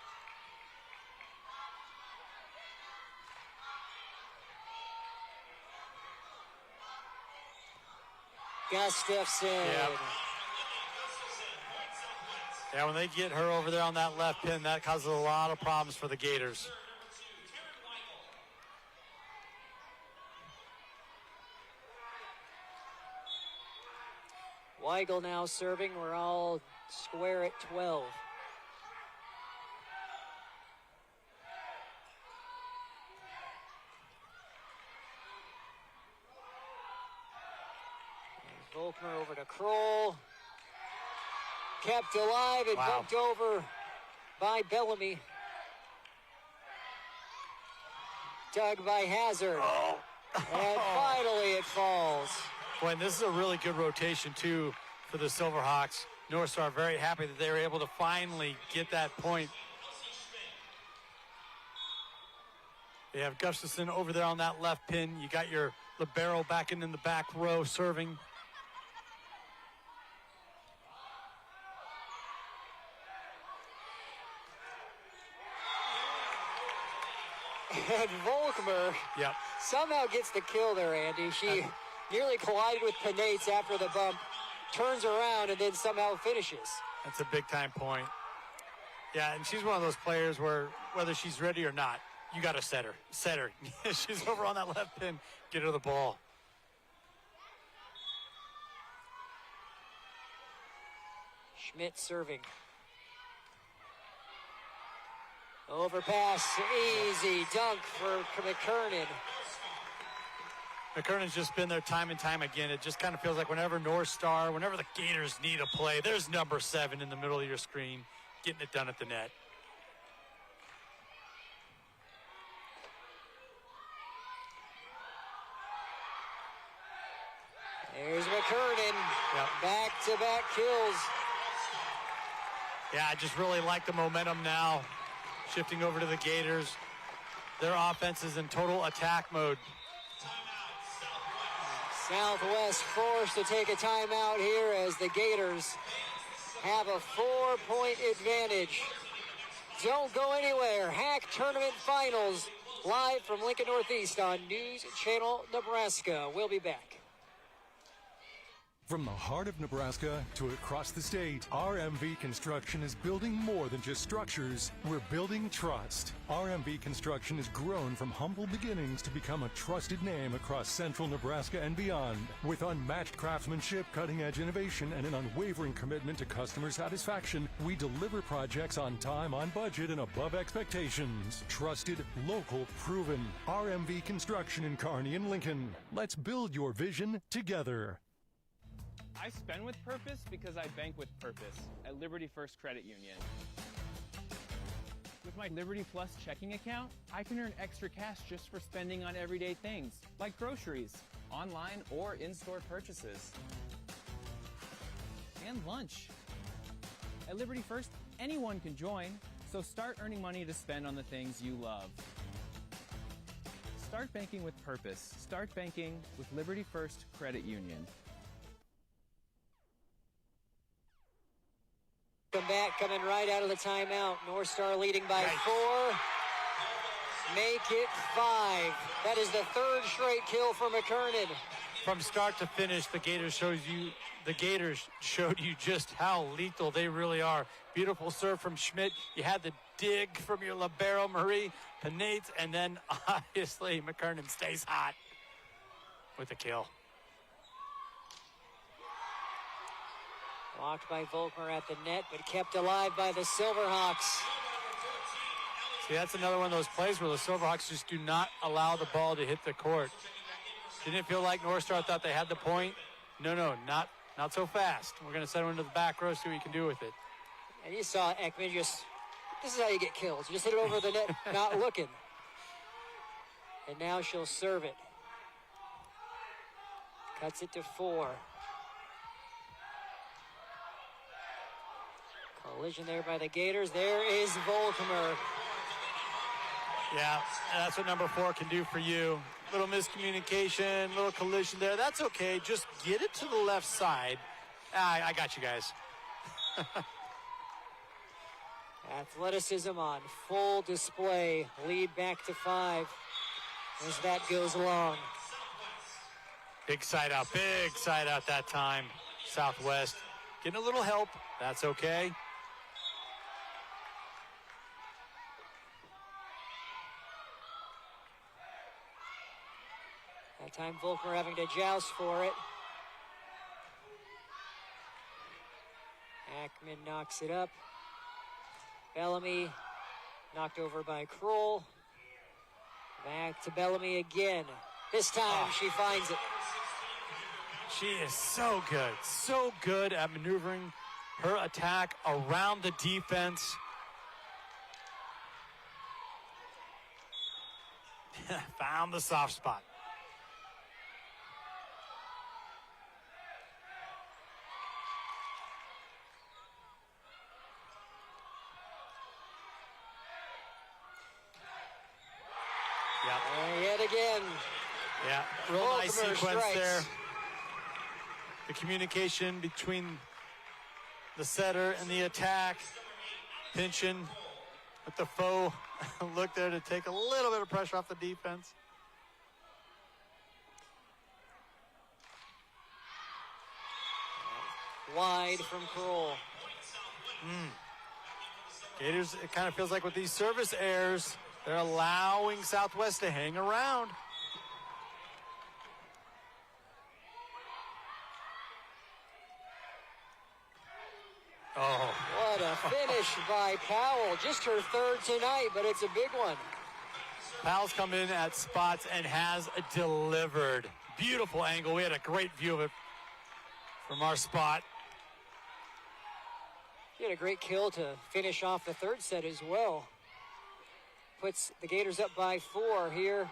Gustafson. Yep. Yeah, when they get her over there on that left pin, that causes a lot of problems for the Gators. Weigel now serving. We're all square at 12. Volkmer over to Kroll. Kept alive and bumped over by Bellamy. Dug by Hazard. And finally it falls. Boy, and this is a really good rotation, too, for the Silverhawks. North Star very happy that they were able to finally get that point. They have Gustafson over there on that left pin. You got your libero back in the back row serving. And Volkmer somehow gets the kill there, Andy. She nearly collided with Penates after the bump, turns around, and then somehow finishes. That's a big-time point. Yeah, and she's one of those players where whether she's ready or not, you got to set her. Set her. She's over on that left pin. Get her the ball. Schmidt serving. Overpass, easy dunk for McKernan. McKernan's just been there time and time again. It just kind of feels like whenever North Star, whenever the Gators need a play, there's number 7 in the middle of your screen, getting it done at the net. There's McKernan. Back-to-back kills. Yeah, I just really like the momentum now. Shifting over to the Gators. Their offense is in total attack mode. Southwest forced to take a timeout here as the Gators have a 4-point advantage. Don't go anywhere. Hack Tournament Finals live from Lincoln Northeast on News Channel Nebraska. We'll be back. From the heart of Nebraska to across the state, RMV Construction is building more than just structures. We're building trust. RMV Construction has grown from humble beginnings to become a trusted name across central Nebraska and beyond. With unmatched craftsmanship, cutting-edge innovation, and an unwavering commitment to customer satisfaction, we deliver projects on time, on budget, and above expectations. Trusted, local, proven. RMV Construction in Kearney and Lincoln. Let's build your vision together. I spend with purpose because I bank with purpose at Liberty First Credit Union. With my Liberty Plus checking account, I can earn extra cash just for spending on everyday things, like groceries, online or in-store purchases, and lunch. At Liberty First, anyone can join, so start earning money to spend on the things you love. Start banking with purpose. Start banking with Liberty First Credit Union. Come back, coming right out of the timeout. North Star leading by 4. Make it 5. That is the 3rd straight kill for McKernan. From start to finish, the Gators showed you just how lethal they really are. Beautiful serve from Schmidt. You had the dig from your libero, Marie Penates, and then obviously McKernan stays hot with the kill. Blocked by Volkmer at the net, but kept alive by the Silverhawks. See, that's another one of those plays where the Silverhawks just do not allow the ball to hit the court. Didn't it feel like North Star thought they had the point? No, not so fast. We're going to send him into the back row, see what you can do with it. And you saw Ekman this is how you get kills. You just hit it over the net, not looking. And now she'll serve it. Cuts it to 4. Collision there by the Gators. There is Volkmer. Yeah, that's what number 4 can do for you. Little miscommunication, little collision there. That's okay. Just get it to the left side. I got you guys. Athleticism on full display. Lead back to 5 as that goes along. Big side out that time. Southwest getting a little help. That's okay. That time Volkmer having to joust for it. Ackman knocks it up. Bellamy knocked over by Kroll. Back to Bellamy again. This time she finds it. She is so good at maneuvering her attack around the defense. Found the soft spot. Yet again. Yeah, real nice Volkmer sequence strikes. there. The communication between the setter and the attack. Pinching with the faux look there to take a little bit of pressure off the defense. Wide from Kroll. Gators, it kind of feels like with these service errors, they're allowing Southwest to hang around. Oh. What a finish by Powell. Just her 3rd tonight, but it's a big one. Powell's come in at spots and has delivered. Beautiful angle. We had a great view of it from our spot. She had a great kill to finish off the 3rd set as well. Puts the Gators up by 4 here.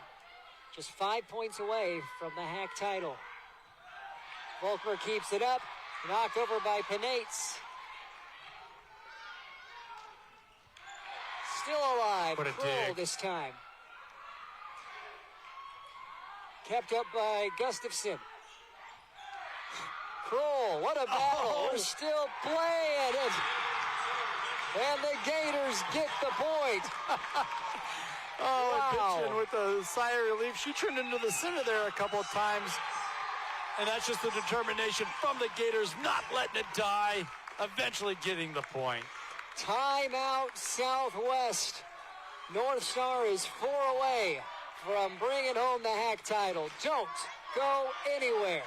Just 5 points away from the HAC title. Volkmer keeps it up. Knocked over by Penates. Still alive. What a Kroll dig. this time. Kept up by Gustafson. Kroll, what a battle. We're still playing it. And the Gators get the point. Wow. Pitching with a sigh of relief. She turned into the center there a couple of times. And that's just the determination from the Gators, not letting it die, eventually getting the point. Timeout Southwest. North Star is 4 away from bringing home the HAC title. Don't go anywhere.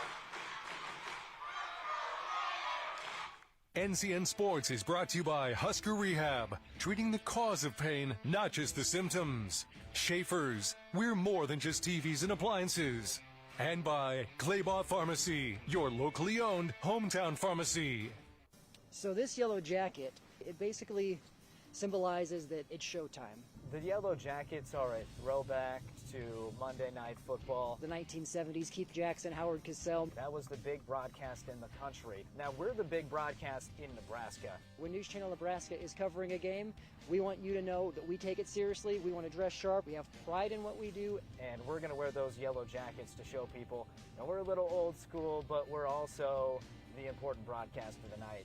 NCN Sports is brought to you by Husker Rehab, treating the cause of pain, not just the symptoms. Schaefer's, we're more than just TVs and appliances. And by Claybaugh Pharmacy, your locally owned hometown pharmacy. So this yellow jacket, it basically symbolizes that it's showtime. The Yellow Jackets are a throwback to Monday Night Football. The 1970s, Keith Jackson, Howard Cosell. That was the big broadcast in the country. Now we're the big broadcast in Nebraska. When News Channel Nebraska is covering a game, we want you to know that we take it seriously. We want to dress sharp. We have pride in what we do. And we're going to wear those yellow jackets to show people. Now we're a little old school, but we're also the important broadcast of the night.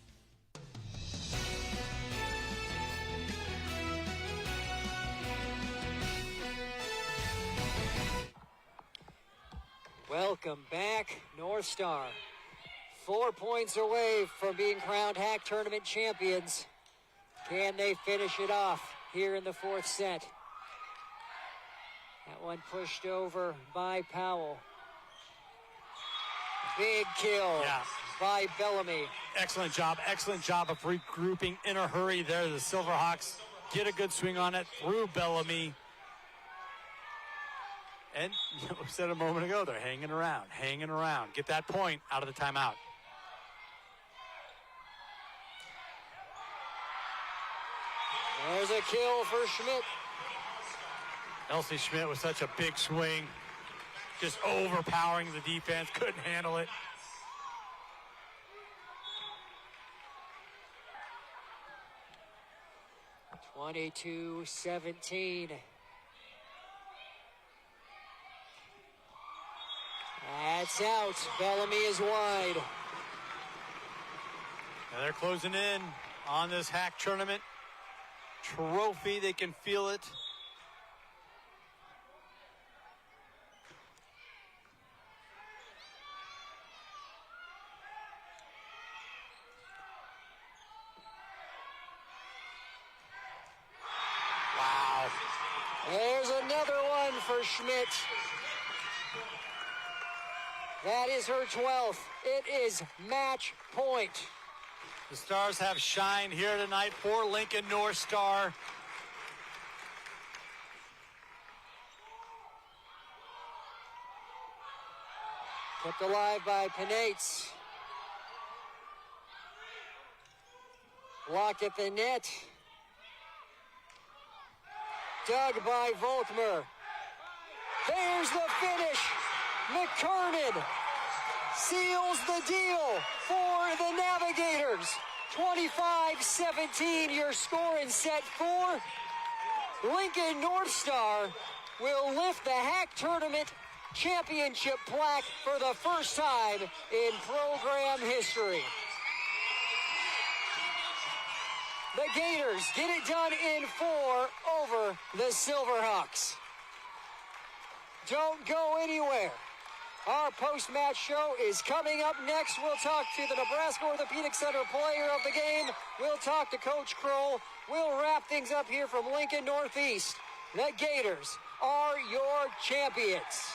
Welcome back, North Star. 4 points away from being crowned HAC tournament champions. Can they finish it off here in the 4th set? That one pushed over by Powell. Big kill by Bellamy. Excellent job of regrouping in a hurry there. The Silverhawks get a good swing on it through Bellamy. And we said a moment ago, they're hanging around. Get that point out of the timeout. There's a kill for Schmidt. Elsie Schmidt with such a big swing, just overpowering the defense, couldn't handle it. (22-17). That's out. Bellamy is wide. And they're closing in on this hack tournament trophy. They can feel it. Wow. There's another one for Schmidt. That is her 12th. It is match point. The Stars have shined here tonight for Lincoln North Star. Kept alive by Penates. Blocked at the net. Dug by Volkmer. There's the finish. McKernan seals the deal for the Navigators. 25-17 your score in set 4. Lincoln North Star will lift the hack tournament championship plaque for the first time in program history. The Gators get it done in 4 over the Silverhawks. Don't go anywhere. Our post-match show is coming up next. We'll talk to the Nebraska Orthopedic Center player of the game. We'll talk to Coach Kroll. We'll wrap things up here from Lincoln Northeast. The Gators are your champions.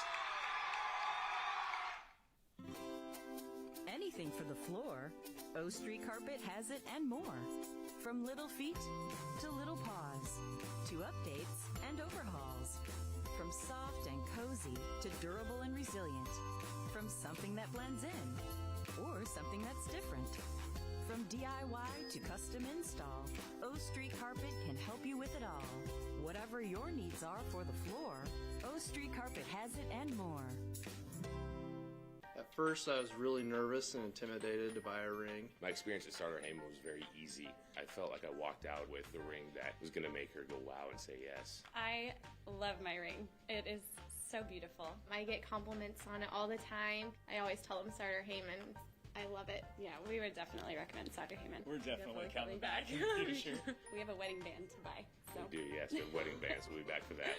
Anything for the floor, O Street Carpet has it and more. From little feet to little paws, to updates and overhauls. From soft and cozy to durable and resilient. From something that blends in or something that's different. From DIY to custom install, O Street Carpet can help you with it all. Whatever your needs are for the floor, O Street Carpet has it and more. At first, I was really nervous and intimidated to buy a ring. My experience at Starter Heyman was very easy. I felt like I walked out with the ring that was going to make her go wow and say yes. I love my ring. It is so beautiful. I get compliments on it all the time. I always tell them Starter Heyman. I love it. Yeah, we would definitely recommend Starter Heyman. We're definitely coming back in the future. We have a wedding band to buy. So. We do, yes. We have wedding bands. We'll be back for that.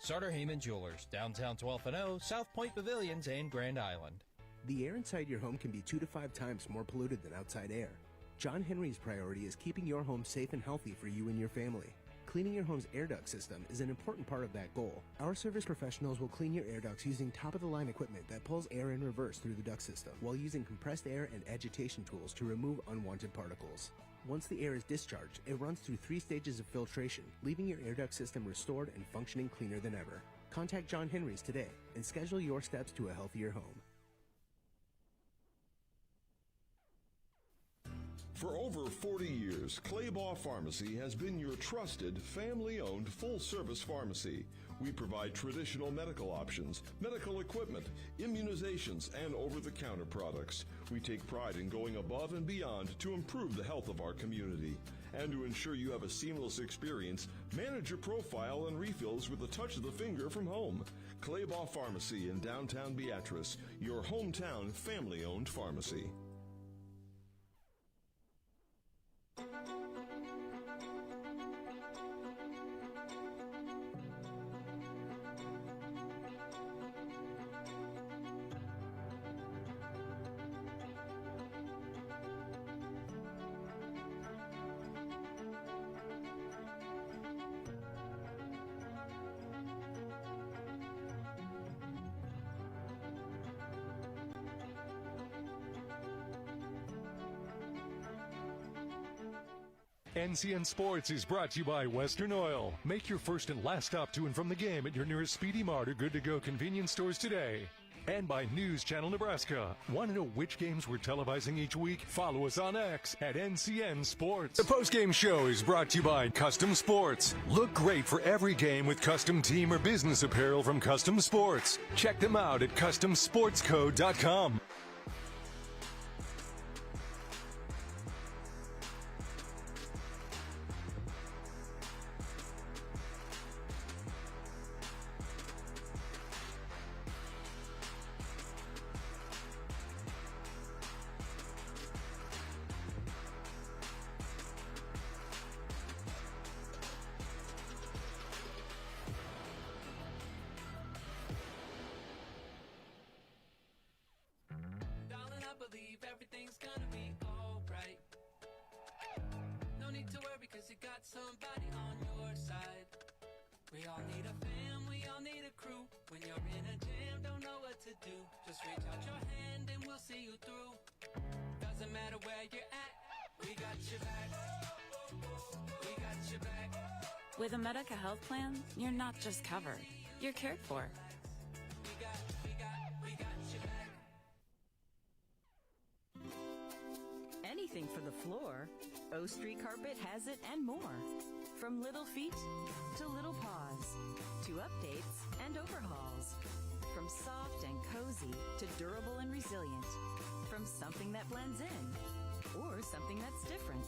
Starter Heyman Jewelers, downtown 12th and O, South Point Pavilions, and Grand Island. The air inside your home can be 2 to 5 times more polluted than outside air. John Henry's priority is keeping your home safe and healthy for you and your family. Cleaning your home's air duct system is an important part of that goal. Our service professionals will clean your air ducts using top-of-the-line equipment that pulls air in reverse through the duct system, while using compressed air and agitation tools to remove unwanted particles. Once the air is discharged, it runs through 3 stages of filtration, leaving your air duct system restored and functioning cleaner than ever. Contact John Henry's today and schedule your steps to a healthier home. For over 40 years, Claybaugh Pharmacy has been your trusted, family-owned, full-service pharmacy. We provide traditional medical options, medical equipment, immunizations, and over-the-counter products. We take pride in going above and beyond to improve the health of our community. And to ensure you have a seamless experience, manage your profile and refills with a touch of the finger from home. Claybaugh Pharmacy in downtown Beatrice, your hometown family-owned pharmacy. NCN Sports is brought to you by Western Oil. Make your first and last stop to and from the game at your nearest Speedy Mart or good-to-go convenience stores today. And by News Channel Nebraska. Want to know which games we're televising each week? Follow us on X at NCN Sports. The postgame show is brought to you by Custom Sports. Look great for every game with custom team or business apparel from Custom Sports. Check them out at CustomSportsCode.com. need to worry because you got somebody on your side. We all need a fam, we all need a crew. When you're in a jam, don't know what to do, just reach out your hand and we'll see you through. Doesn't matter where you're at, we got your back. We got your back. With a Medica health plan, you're not just covered, you're cared for. Anything for the floor, O Street Carpet has it and more. From little feet to little paws, to updates and overhauls. From soft and cozy to durable and resilient. From something that blends in or something that's different.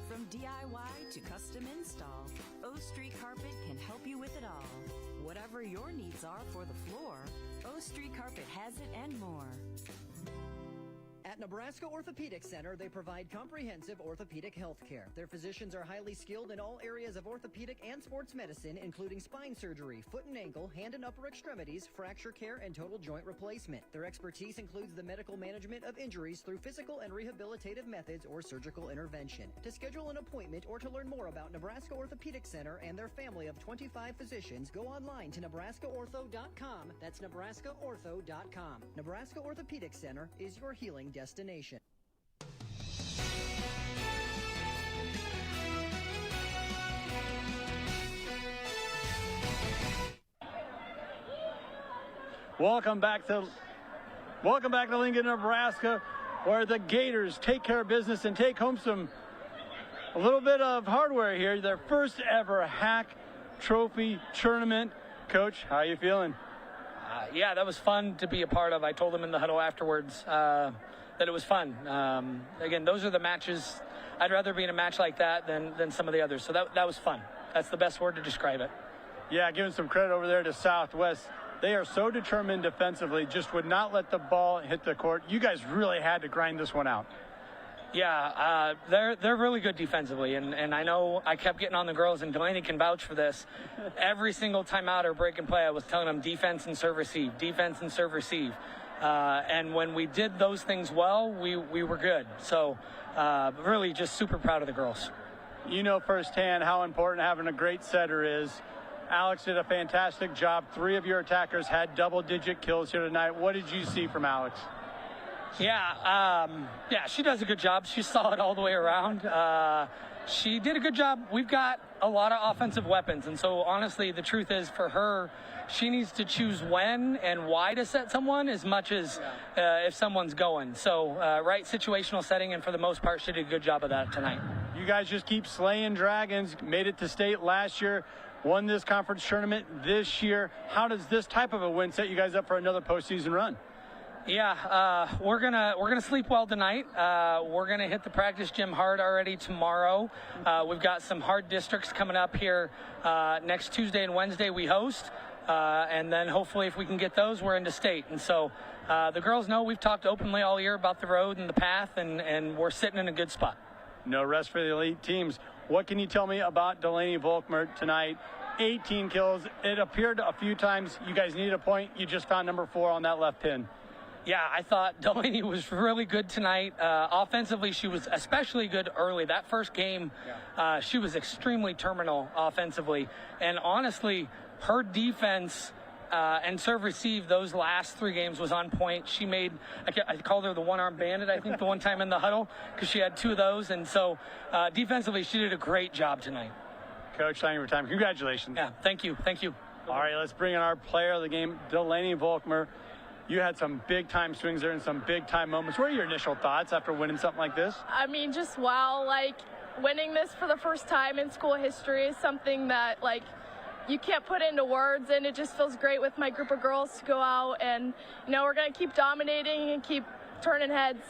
From DIY to custom install, O Street Carpet can help you with it all. Whatever your needs are for the floor, O Street Carpet has it and more. At Nebraska Orthopedic Center, they provide comprehensive orthopedic health care. Their physicians are highly skilled in all areas of orthopedic and sports medicine, including spine surgery, foot and ankle, hand and upper extremities, fracture care, and total joint replacement. Their expertise includes the medical management of injuries through physical and rehabilitative methods or surgical intervention. To schedule an appointment or to learn more about Nebraska Orthopedic Center and their family of 25 physicians, go online to nebraskaortho.com. That's nebraskaortho.com. Nebraska Orthopedic Center is your healing destination. Welcome back to Lincoln, Nebraska, where the Gators take care of business and take home a little bit of hardware here. Their first ever Hack Trophy tournament. Coach, how are you feeling? Yeah, that was fun to be a part of. I told them in the huddle afterwards that it was fun. Again, those are the matches. I'd rather be in a match like that than some of the others. So that was fun. That's the best word to describe it. Yeah, giving some credit over there to Southwest. They are so determined defensively, just would not let the ball hit the court. You guys really had to grind this one out. Yeah, they're really good defensively, and I know I kept getting on the girls, and Delainey can vouch for this. Every single timeout or break and play, I was telling them defense and serve receive, defense and serve receive. And when we did those things well, we were good. So really just super proud of the girls. You know firsthand how important having a great setter is. Alex did a fantastic job. 3 of your attackers had double-digit kills here tonight. What did you see from Alex? Yeah, she does a good job. She's solid all the way around. She did a good job. We've got a lot of offensive weapons, and so honestly, the truth is for her, she needs to choose when and why to set someone as much as if someone's going. So right situational setting, and for the most part, she did a good job of that tonight. You guys just keep slaying dragons. Made it to state last year. Won this conference tournament this year. How does this type of a win set you guys up for another postseason run? Yeah, we're gonna sleep well tonight. We're gonna hit the practice gym hard already tomorrow. We've got some hard districts coming up here next Tuesday and Wednesday. We host, and then hopefully if we can get those, we're into state. And so the girls know we've talked openly all year about the road and the path, and we're sitting in a good spot. No rest for the elite teams. What can you tell me about Delainey Volkmer tonight? 18 kills. It appeared a few times you guys needed a point. You just found number 4 on that left pin. Yeah, I thought Delainey was really good tonight. Offensively, she was especially good early. That first game, she was extremely terminal offensively. And honestly, her defense and serve receive those last 3 games was on point. She made, I called her the one-arm bandit, I think, the one time in the huddle, because she had 2 of those. And so defensively, she did a great job tonight. Coach, thank you for your time. Congratulations. Yeah, thank you. Thank you. All right, let's bring in our player of the game, Delainey Volkmer. You had some big-time swings there and some big-time moments. What are your initial thoughts after winning something like this? I mean, just wow. Like, winning this for the first time in school history is something that, like, you can't put into words, and it just feels great with my group of girls to go out and, you know, we're going to keep dominating and keep turning heads.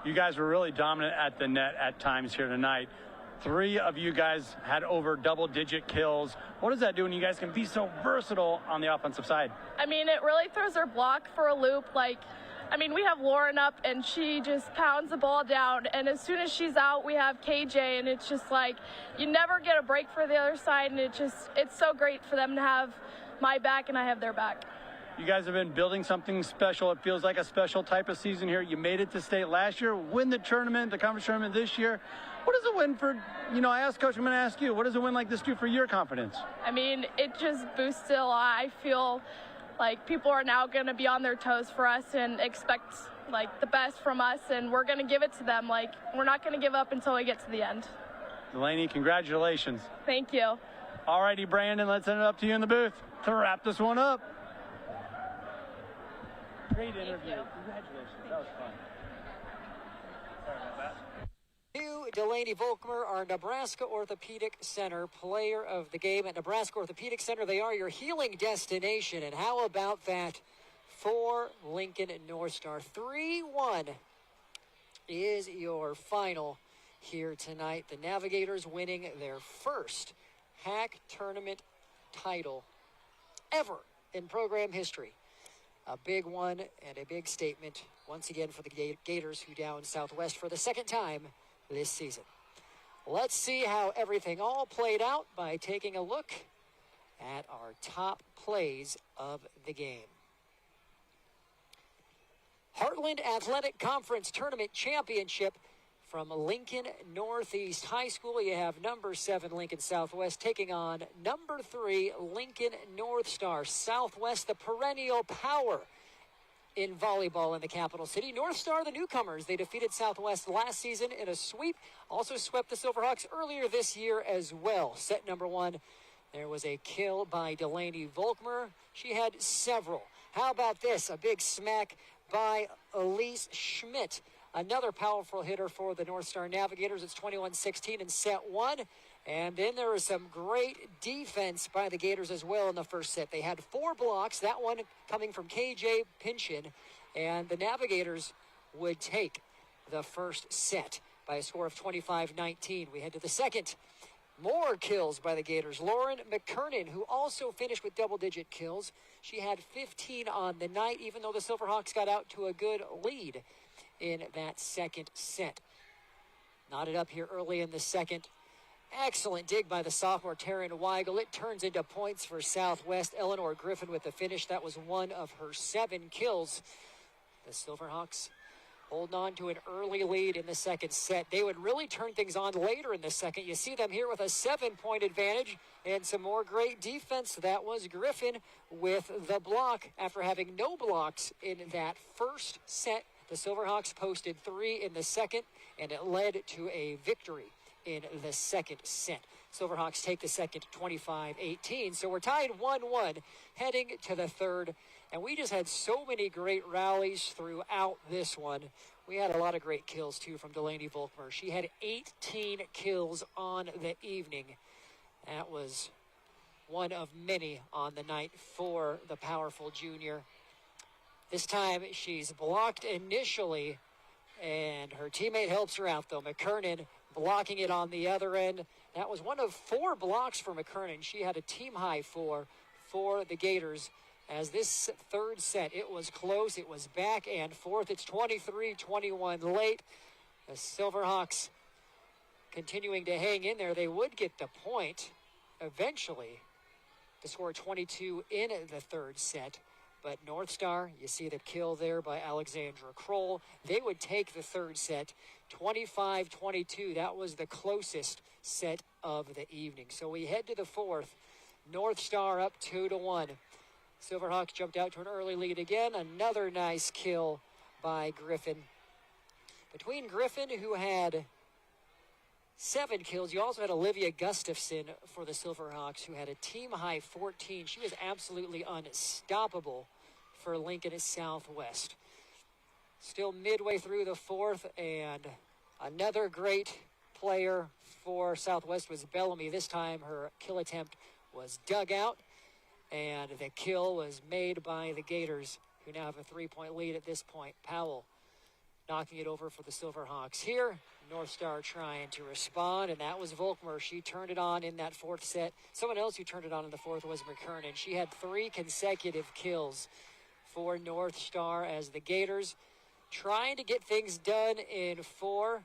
You guys were really dominant at the net at times here tonight. 3 of you guys had over double-digit kills. What does that do when you guys can be so versatile on the offensive side? I mean, it really throws our block for a loop. Like, I mean, we have Lauren up, and she just pounds the ball down. And as soon as she's out, we have KJ, and it's just like you never get a break for the other side, and it's so great for them to have my back, and I have their back. You guys have been building something special. It feels like a special type of season here. You made it to state last year, win the tournament, the conference tournament this year. What does a win for, I asked Coach, I'm going to ask you, what does a win like this do for your confidence? I mean, it just boosts it a lot. I feel like people are now going to be on their toes for us and expect the best from us, and we're going to give it to them. We're not going to give up until we get to the end. Delainey, congratulations. Thank you. All righty, Brandon, let's send it up to you in the booth to wrap this one up. Great interview. Congratulations. That was fun. Sorry about that. To Delainey Volkmer, our Nebraska Orthopedic Center player of the game. At Nebraska Orthopedic Center, they are your healing destination. And how about that for Lincoln North Star? 3-1 is your final here tonight. The Navigators winning their first HAC tournament title ever in program history. A big one and a big statement once again for the Gators, who down Southwest for the second time this season. Let's see how everything all played out by taking a look at our top plays of the game. Heartland Athletic Conference Tournament Championship from Lincoln Northeast High School. You have number 7 Lincoln Southwest taking on number 3 Lincoln North Star. Southwest, the perennial power in volleyball in the capital city. North Star, the newcomers. They defeated Southwest last season in a sweep. Also swept the Silverhawks earlier this year as well. Set number 1, there was a kill by Delainey Volkmer. She had several. How about this? A big smack by Elise Schmidt. Another powerful hitter for the North Star Navigators. It's 21-16 in set 1. And then there was some great defense by the Gators as well in the first set. They had 4 blocks, that one coming from KJ Pinchin. And the Navigators would take the first set by a score of 25-19. We head to the second. More kills by the Gators. Lauren McKernan, who also finished with double-digit kills. She had 15 on the night, even though the Silverhawks got out to a good lead in that second set. Knotted up here early in the second. Excellent dig by the sophomore Taryn Weigel. It turns into points for Southwest. Eleanor Griffin with the finish. That was one of her 7 kills. The Silverhawks holding on to an early lead in the second set. They would really turn things on later in the second. You see them here with a 7-point advantage and some more great defense. That was Griffin with the block after having no blocks in that first set. The Silverhawks posted 3 in the second, and it led to a victory in the second set. Silverhawks take the second 25-18. So we're tied 1-1 heading to the third. And we just had so many great rallies throughout this one. We had a lot of great kills, too, from Delainey Volkmer. She had 18 kills on the evening. That was one of many on the night for the powerful junior. This time she's blocked initially, and her teammate helps her out, though. McKernan blocking it on the other end. That was one of 4 blocks for McKernan. She had a team-high 4 for the Gators. As this third set, it was close. It was back and forth. It's 23-21 late. The Silverhawks continuing to hang in there. They would get the point eventually to score 22 in the third set. But North Star, you see the kill there by Alexandra Kroll. They would take the third set 25-22. That was the closest set of the evening. So we head to the fourth. North Star up 2-1. Silverhawks jumped out to an early lead again. Another nice kill by Griffin. Between Griffin, who had 7 kills, you also had Olivia Gustafson for the Silverhawks, who had a team-high 14. She was absolutely unstoppable for Lincoln Southwest. Still midway through the fourth, and another great player for Southwest was Bellamy. This time her kill attempt was dug out, and the kill was made by the Gators, who now have a 3-point lead at this point. Powell knocking it over for the Silverhawks here. North Star trying to respond, and that was Volkmer. She turned it on in that fourth set. Someone else who turned it on in the fourth was McKernan. She had 3 consecutive kills for North Star as the Gators trying to get things done in 4.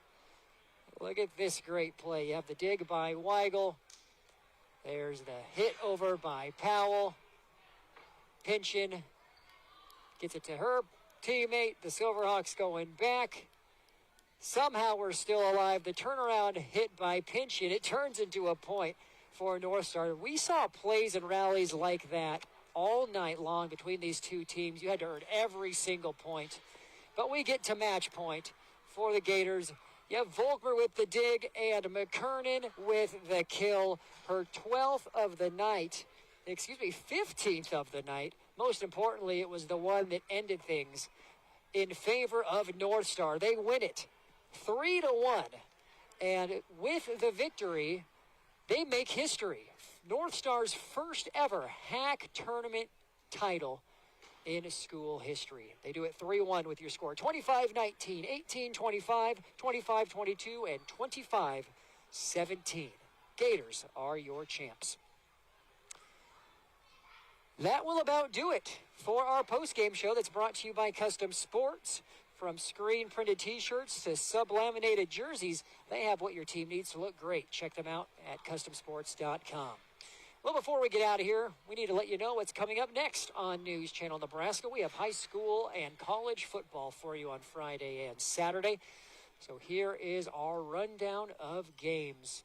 Look at this great play. You have the dig by Weigel. There's the hit over by Powell. Pinchin gets it to her teammate. The Silverhawks going back. Somehow we're still alive. The turnaround hit by Pinch, and it turns into a point for North Star. We saw plays and rallies like that all night long between these two teams. You had to earn every single point. But we get to match point for the Gators. You have Volkmer with the dig and McKernan with the kill. Her 12th of the night. 15th of the night. Most importantly, it was the one that ended things in favor of North Star. They win it 3-1. And with the victory, they make history. North Star's first ever HAC tournament title in school history. They do it 3-1 with your score 25-19, 18-25, 25-22, and 25-17. Gators are your champs. That will about do it for our post-game show that's brought to you by Custom Sports. From screen-printed T-shirts to sub-laminated jerseys, they have what your team needs to look great. Check them out at customsports.com. Well, before we get out of here, we need to let you know what's coming up next on News Channel Nebraska. We have high school and college football for you on Friday and Saturday. So here is our rundown of games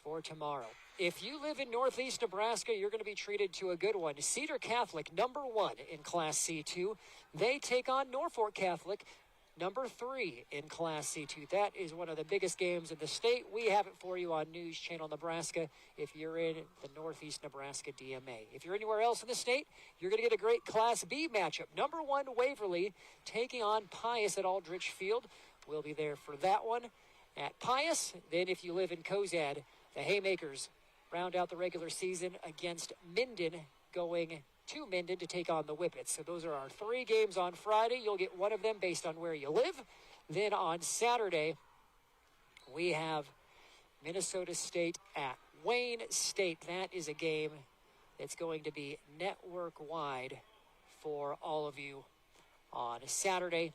for tomorrow. If you live in Northeast Nebraska, you're going to be treated to a good one. Cedar Catholic, number 1 in Class C2. They take on Norfolk Catholic, number 3 in Class C2. That is one of the biggest games in the state. We have it for you on News Channel Nebraska if you're in the Northeast Nebraska DMA. If you're anywhere else in the state, you're going to get a great Class B matchup. Number 1 Waverly taking on Pius at Aldrich Field. We'll be there for that one at Pius. Then if you live in Cozad, the Haymakers round out the regular season against Minden, going to Minden to take on the Whippets. So those are our 3 games on Friday. You'll get one of them based on where you live. Then on Saturday, we have Minnesota State at Wayne State. That is a game that's going to be network-wide for all of you on Saturday.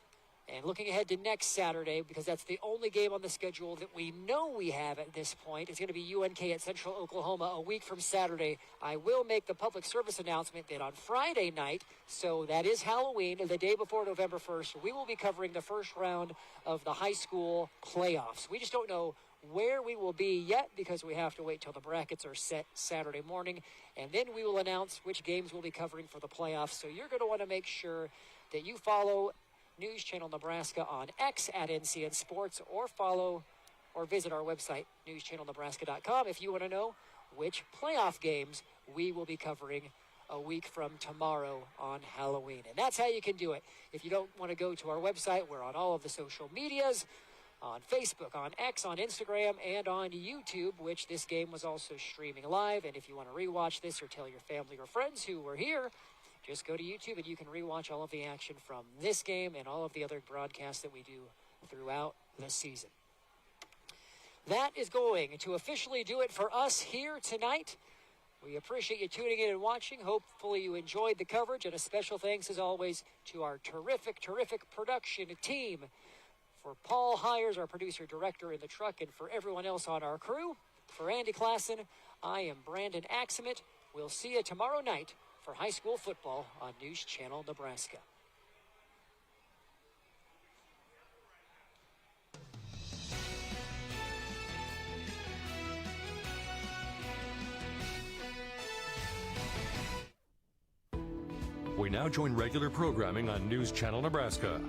And looking ahead to next Saturday, because that's the only game on the schedule that we know we have at this point, it's going to be UNK at Central Oklahoma a week from Saturday. I will make the public service announcement that on Friday night, so that is Halloween, the day before November 1st, we will be covering the first round of the high school playoffs. We just don't know where we will be yet because we have to wait till the brackets are set Saturday morning, and then we will announce which games we'll be covering for the playoffs. So you're going to want to make sure that you follow News Channel Nebraska on X at NCN Sports, or follow or visit our website, newschannelnebraska.com, if you want to know which playoff games we will be covering a week from tomorrow on Halloween. And that's how you can do it. If you don't want to go to our website, we're on all of the social medias, on Facebook, on X, on Instagram, and on YouTube, which this game was also streaming live. And if you want to rewatch this or tell your family or friends who were here, just go to YouTube and you can rewatch all of the action from this game and all of the other broadcasts that we do throughout the season. That is going to officially do it for us here tonight. We appreciate you tuning in and watching. Hopefully you enjoyed the coverage, and a special thanks as always to our terrific production team. For Paul Hires, our producer director in the truck, and for everyone else on our crew. For Andy Klassen, I am Brandon Axamit. We'll see you tomorrow night for high school football on News Channel Nebraska. We now join regular programming on News Channel Nebraska.